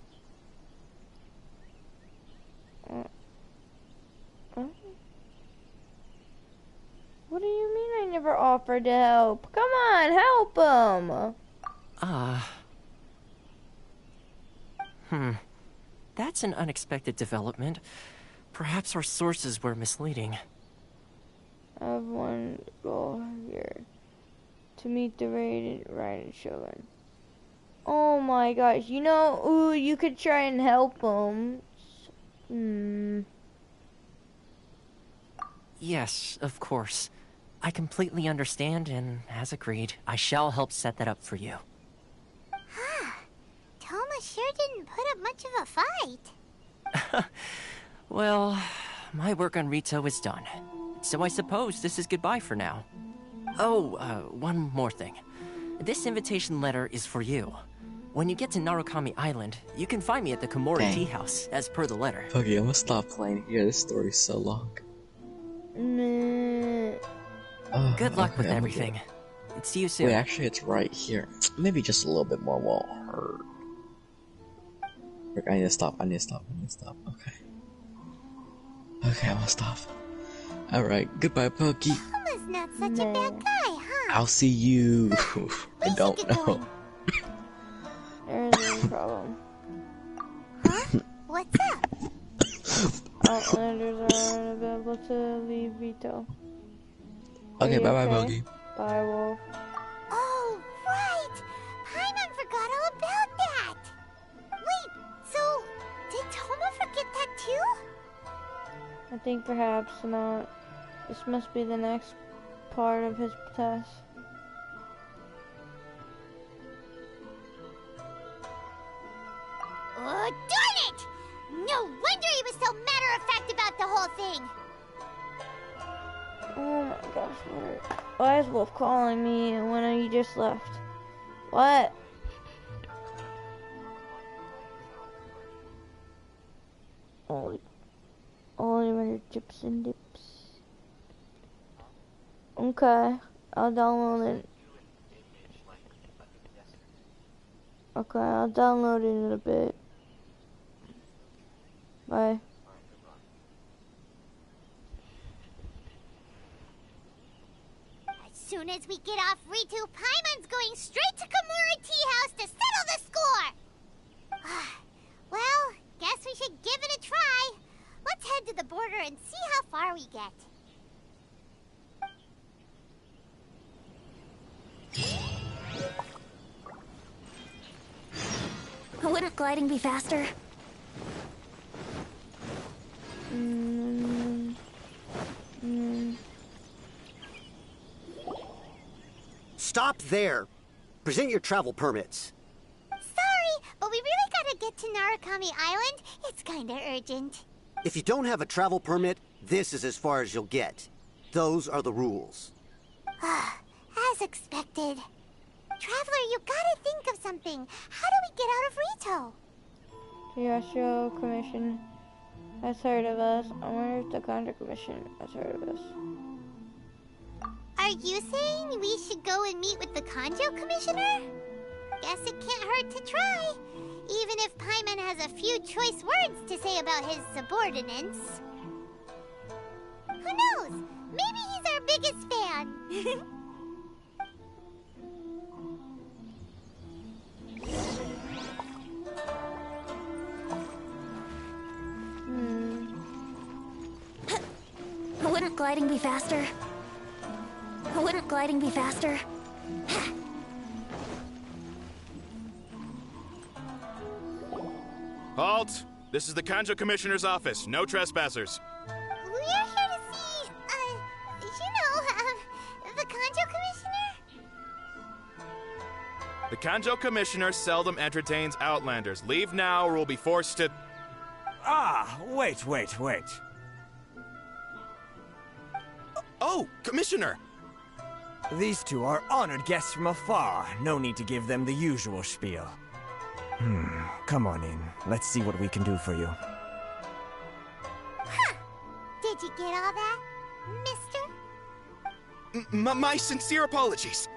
What do you mean I never offered to help? Come on, help him! That's an unexpected development. Perhaps our sources were misleading. I have one goal here. To meet the Raiden Shogun. Oh my gosh, you know, ooh, you could try and help him. Yes, of course. I completely understand, and as agreed, I shall help set that up for you. Toma sure didn't put up much of a fight. Well, my work on Rito is done. So I suppose this is goodbye for now. Oh, one more thing. This invitation letter is for you. When you get to Narukami Island, you can find me at the Komori Tea House, as per the letter. Okay, I'm gonna stop playing here. This story's so long. Good luck with everything. See you soon. Wait, actually, it's right here. Maybe just a little bit more won't hurt. I need to stop. Okay. Okay, I'm gonna stop. Alright, goodbye, Pokey. Toma's not such a bad guy, huh? I'll see you. I don't know. There's a problem. Huh? What's up? Outlanders are unavailable to leave Rito. Okay, bye-bye, Pokey. Bye, Wolf. Oh, right! Paimon forgot all about that! Wait, so, did Toma forget that too? I think perhaps not. This must be the next part of his test. Oh, darn it! No wonder he was so matter-of-fact about the whole thing! Oh my gosh, why is Wolf calling me when you just left? What? Only chips and dips. Okay, I'll download it. Okay, I'll download it in a bit. Bye. I soon as we get off Ritu, Paimon's going straight to Kamura Tea House to settle the score! Well, guess we should give it a try. Let's head to the border and see how far we get. Wouldn't gliding be faster? Stop there! Present your travel permits. Sorry, but we really gotta get to Narukami Island. It's kinda urgent. If you don't have a travel permit, this is as far as you'll get. Those are the rules. As expected. Traveler, you gotta think of something. How do we get out of Rito? The Astro Commission has heard of us. I wonder if the Contra Commission has heard of us. Are you saying we should go and meet with the Kanjo Commissioner? Guess it can't hurt to try. Even if Paimon has a few choice words to say about his subordinates. Who knows? Maybe he's our biggest fan. Wouldn't gliding be faster? Wouldn't gliding be faster? Halt! This is the Kanjo Commissioner's office. No trespassers. We're here to see, the Kanjo Commissioner? The Kanjo Commissioner seldom entertains Outlanders. Leave now or we'll be forced to... Ah, wait. Oh, Commissioner! These two are honored guests from afar. No need to give them the usual spiel. Come on in. Let's see what we can do for you. Did you get all that, mister? My sincere apologies.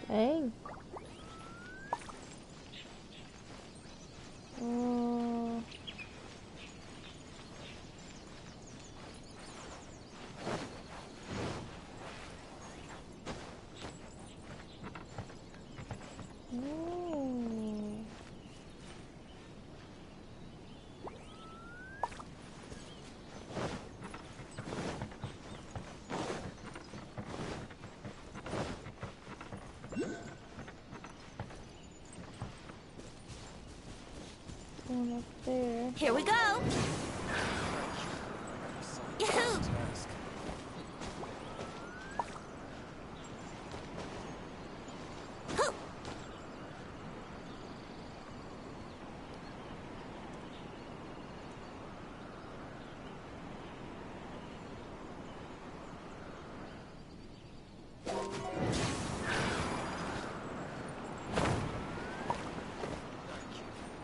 Dang. Up there. Here we go! Yahoo!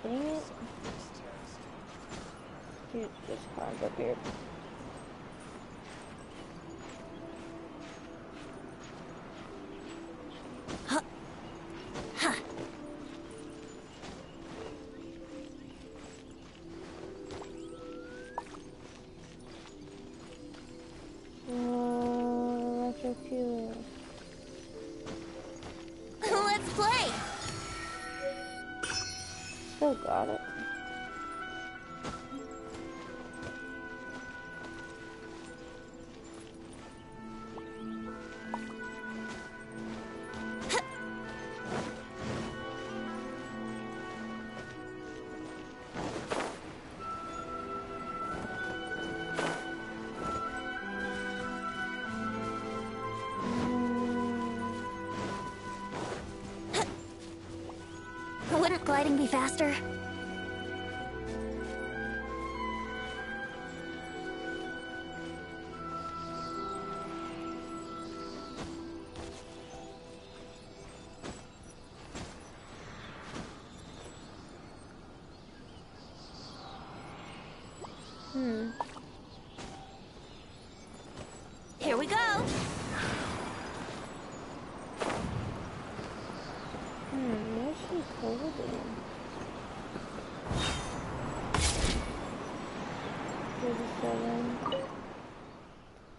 Dang it. Dude, just climbed up here. Electrocute. Let's play! Still got it. Wouldn't gliding be faster? Here we go! Where's she holding? 37.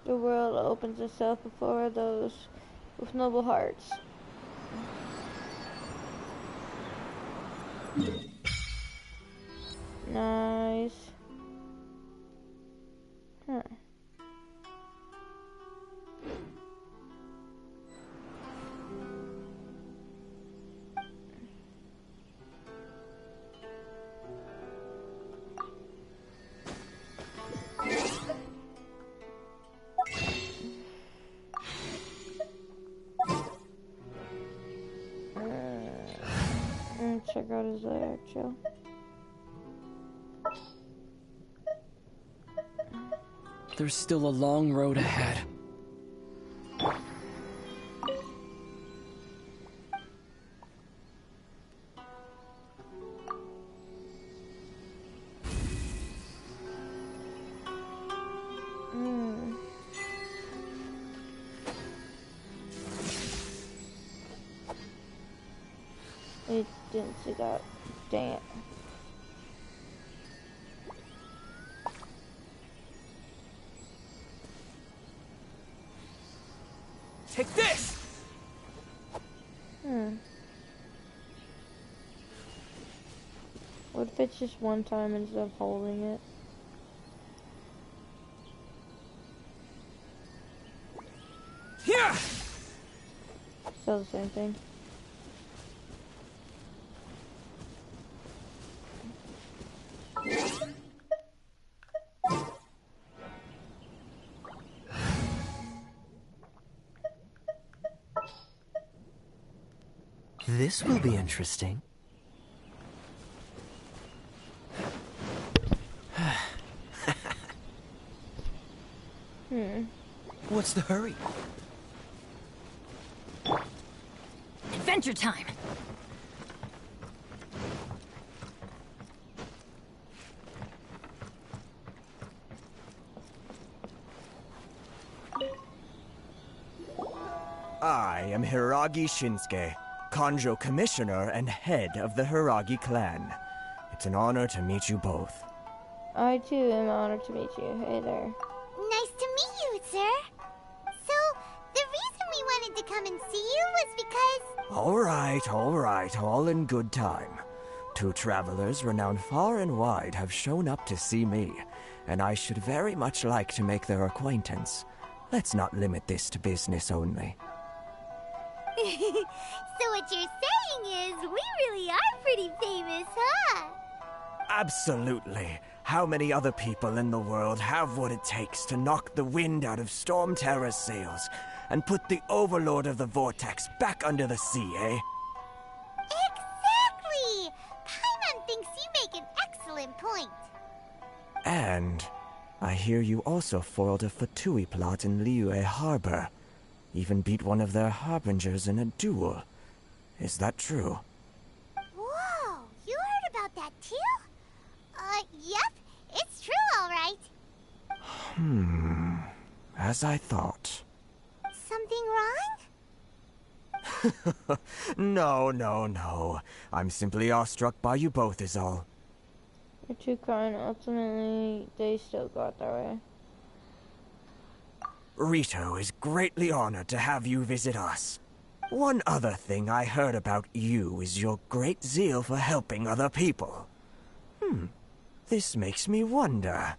The world opens itself before those with noble hearts. Nice. Huh. Check out his actual. There's still a long road ahead. I didn't see that. Dang it. Take this! What if it's just one time instead of holding it? Yeah! Still the same thing. This will be interesting. What's the hurry? Adventure time! I am Hiragi Shinsuke, Kanjo Commissioner and head of the Hiragi clan. It's an honor to meet you both. I too am honored to meet you. Hey there. Nice to meet you, sir. So, the reason we wanted to come and see you was because... All right, all in good time. Two travelers renowned far and wide have shown up to see me, and I should very much like to make their acquaintance. Let's not limit this to business only. So what you're saying is, we really are pretty famous, huh? Absolutely. How many other people in the world have what it takes to knock the wind out of Storm Terror's sails and put the Overlord of the Vortex back under the sea, eh? Exactly! Paimon thinks you make an excellent point. And I hear you also foiled a Fatui plot in Liyue Harbor. Even beat one of their harbingers in a duel. Is that true? Whoa, you heard about that too? Yep, it's true, all right. As I thought. Something wrong? No. I'm simply awestruck by you both is all. You're too kind. Ultimately, they still got their way. Rito is greatly honored to have you visit us. One other thing I heard about you is your great zeal for helping other people. This makes me wonder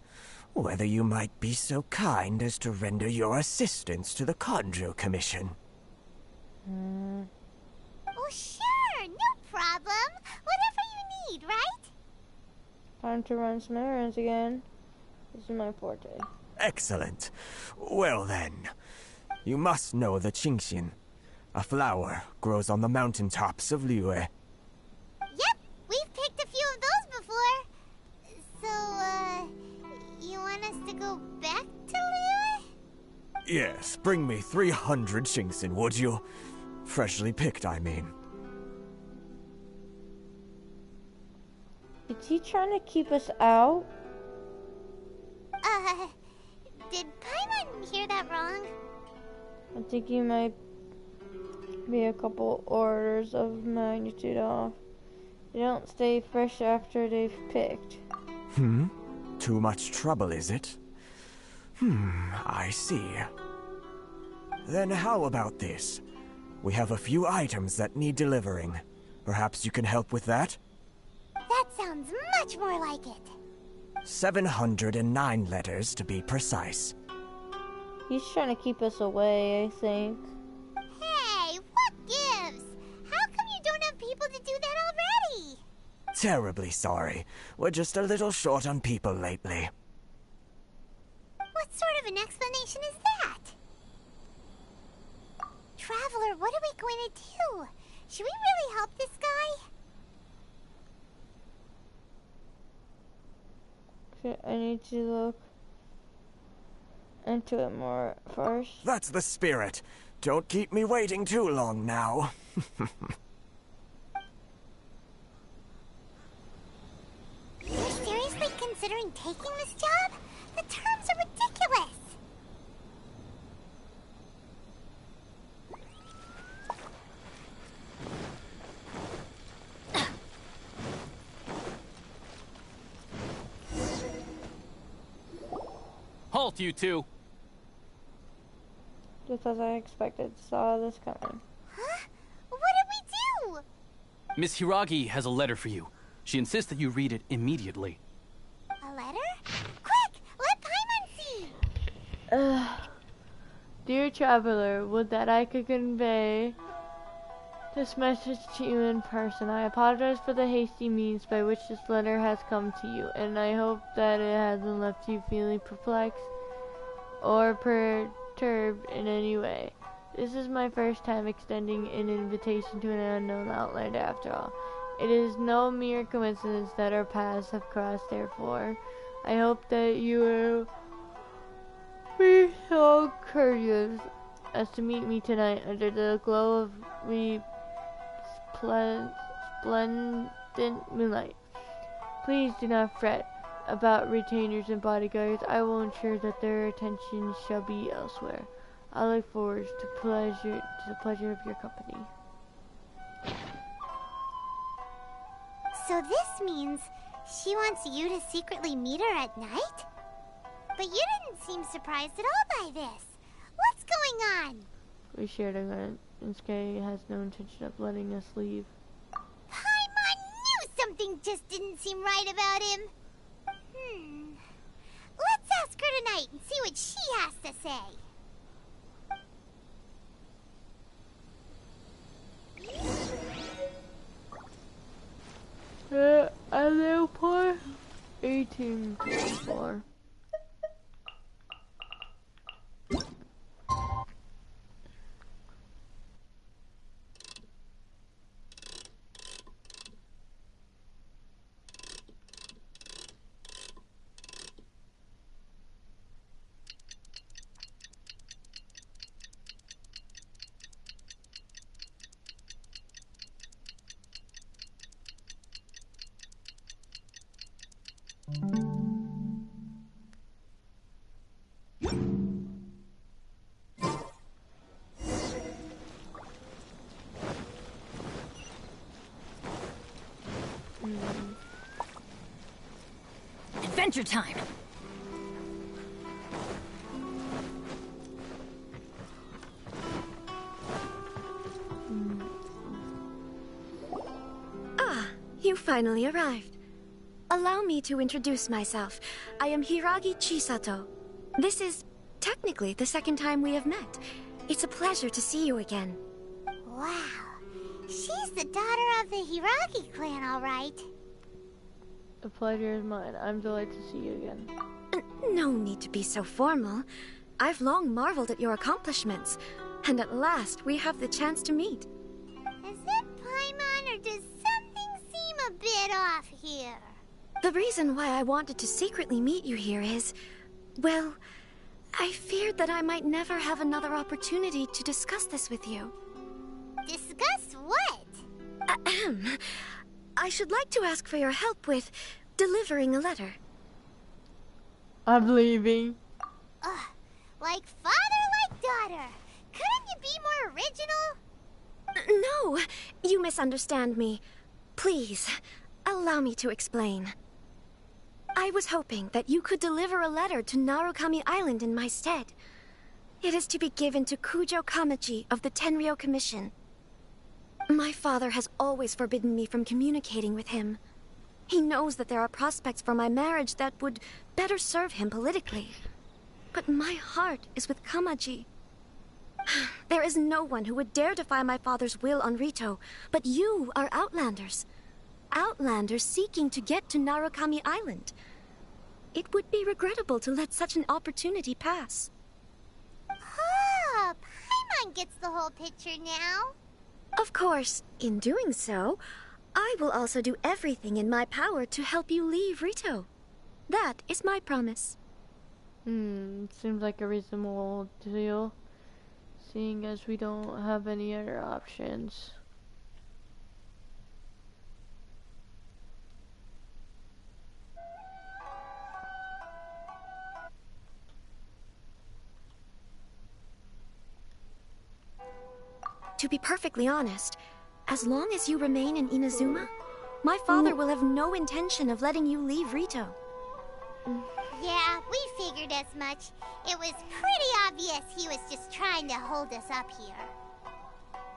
whether you might be so kind as to render your assistance to the Kanjo Commission. Oh, sure, no problem. Whatever you need, right? Time to run some errands again. This is my forte. Excellent. Well then, you must know the Qingxin. A flower grows on the mountaintops of Liyue. Yep, we've picked a few of those before. So, you want us to go back to Liyue? Yes, bring me 300 Qingxin, would you? Freshly picked, I mean. Is he trying to keep us out? Did Paimon hear that wrong? I think you might be a couple orders of magnitude off. They don't stay fresh after they've picked. too much trouble, is it? I see. Then how about this? We have a few items that need delivering. Perhaps you can help with that? That sounds much more like it. 709 letters to be precise. He's trying to keep us away, I think. Hey, what gives? How come you don't have people to do that already? Terribly sorry. We're just a little short on people lately. What sort of an explanation is that? Traveler, what are we going to do? Should we really help this guy? Okay, I need to look into it more first. That's the spirit. Don't keep me waiting too long now. You're seriously considering taking this job? The terms are ridiculous. Halt, you two! Just as I expected, saw this coming. Huh? What did we do? Miss Hiragi has a letter for you. She insists that you read it immediately. A letter? Quick! Let Paimon see! Dear Traveler, would that I could convey this message to you in person. I apologize for the hasty means by which this letter has come to you, and I hope that it hasn't left you feeling perplexed or perturbed in any way. This is my first time extending an invitation to an unknown outlander after all. It is no mere coincidence that our paths have crossed, therefore. I hope that you will be so courteous as to meet me tonight under the glow of resplendent moonlight. Please do not fret about retainers and bodyguards. I will ensure that their attention shall be elsewhere. I look forward to the pleasure of your company. So this means she wants you to secretly meet her at night? But you didn't seem surprised at all by this. What's going on? We shared a gun, and Skye has no intention of letting us leave. Paimon knew something just didn't seem right about him. Let's ask her tonight and see what she has to say. A little poor 1824. Adventure time! Ah, you finally arrived. Allow me to introduce myself. I am Hiragi Chisato. This is technically the second time we have met. It's a pleasure to see you again. Wow. She's the daughter of the Hiragi clan, all right. The pleasure is mine. I'm delighted to see you again. No need to be so formal. I've long marveled at your accomplishments, and at last we have the chance to meet. Is it Paimon, or does something seem a bit off here? The reason why I wanted to secretly meet you here is, well, I feared that I might never have another opportunity to discuss this with you. Discuss what? Ahem. I should like to ask for your help with delivering a letter. I'm leaving. Like father, like daughter. Couldn't you be more original? No, you misunderstand me. Please, allow me to explain. I was hoping that you could deliver a letter to Narukami Island in my stead. It is to be given to Kujo Kamachi of the Tenryou Commission. My father has always forbidden me from communicating with him. He knows that there are prospects for my marriage that would better serve him politically. But my heart is with Kamaji. There is no one who would dare defy my father's will on Rito, but you are Outlanders. Outlanders seeking to get to Narukami Island. It would be regrettable to let such an opportunity pass. Oh, Paimon gets the whole picture now. Of course, in doing so, I will also do everything in my power to help you leave Rito. That is my promise. Seems like a reasonable deal, seeing as we don't have any other options. To be perfectly honest, as long as you remain in Inazuma, my father will have no intention of letting you leave Rito. Yeah, we figured as much. It was pretty obvious he was just trying to hold us up here.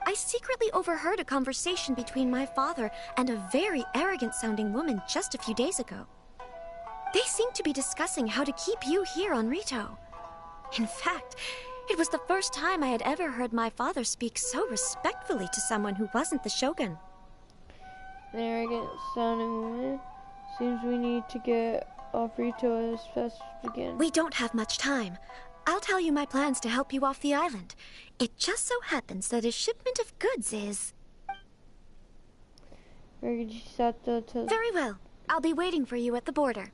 I secretly overheard a conversation between my father and a very arrogant-sounding woman just a few days ago. They seemed to be discussing how to keep you here on Rito. In fact, it was the first time I had ever heard my father speak so respectfully to someone who wasn't the Shogun. The arrogant sounding woman. Seems we need to get off Rito as fast as we can. We don't have much time. I'll tell you my plans to help you off the island. It just so happens that a shipment of goods is... Very well. I'll be waiting for you at the border.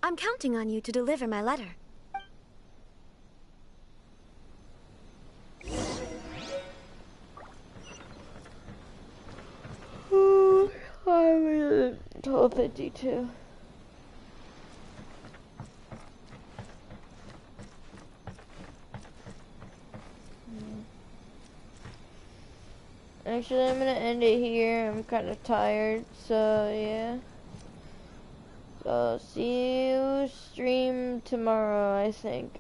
I'm counting on you to deliver my letter. I'm at 12:52. Actually, I'm gonna end it here. I'm kind of tired, so yeah. So see you stream tomorrow, I think.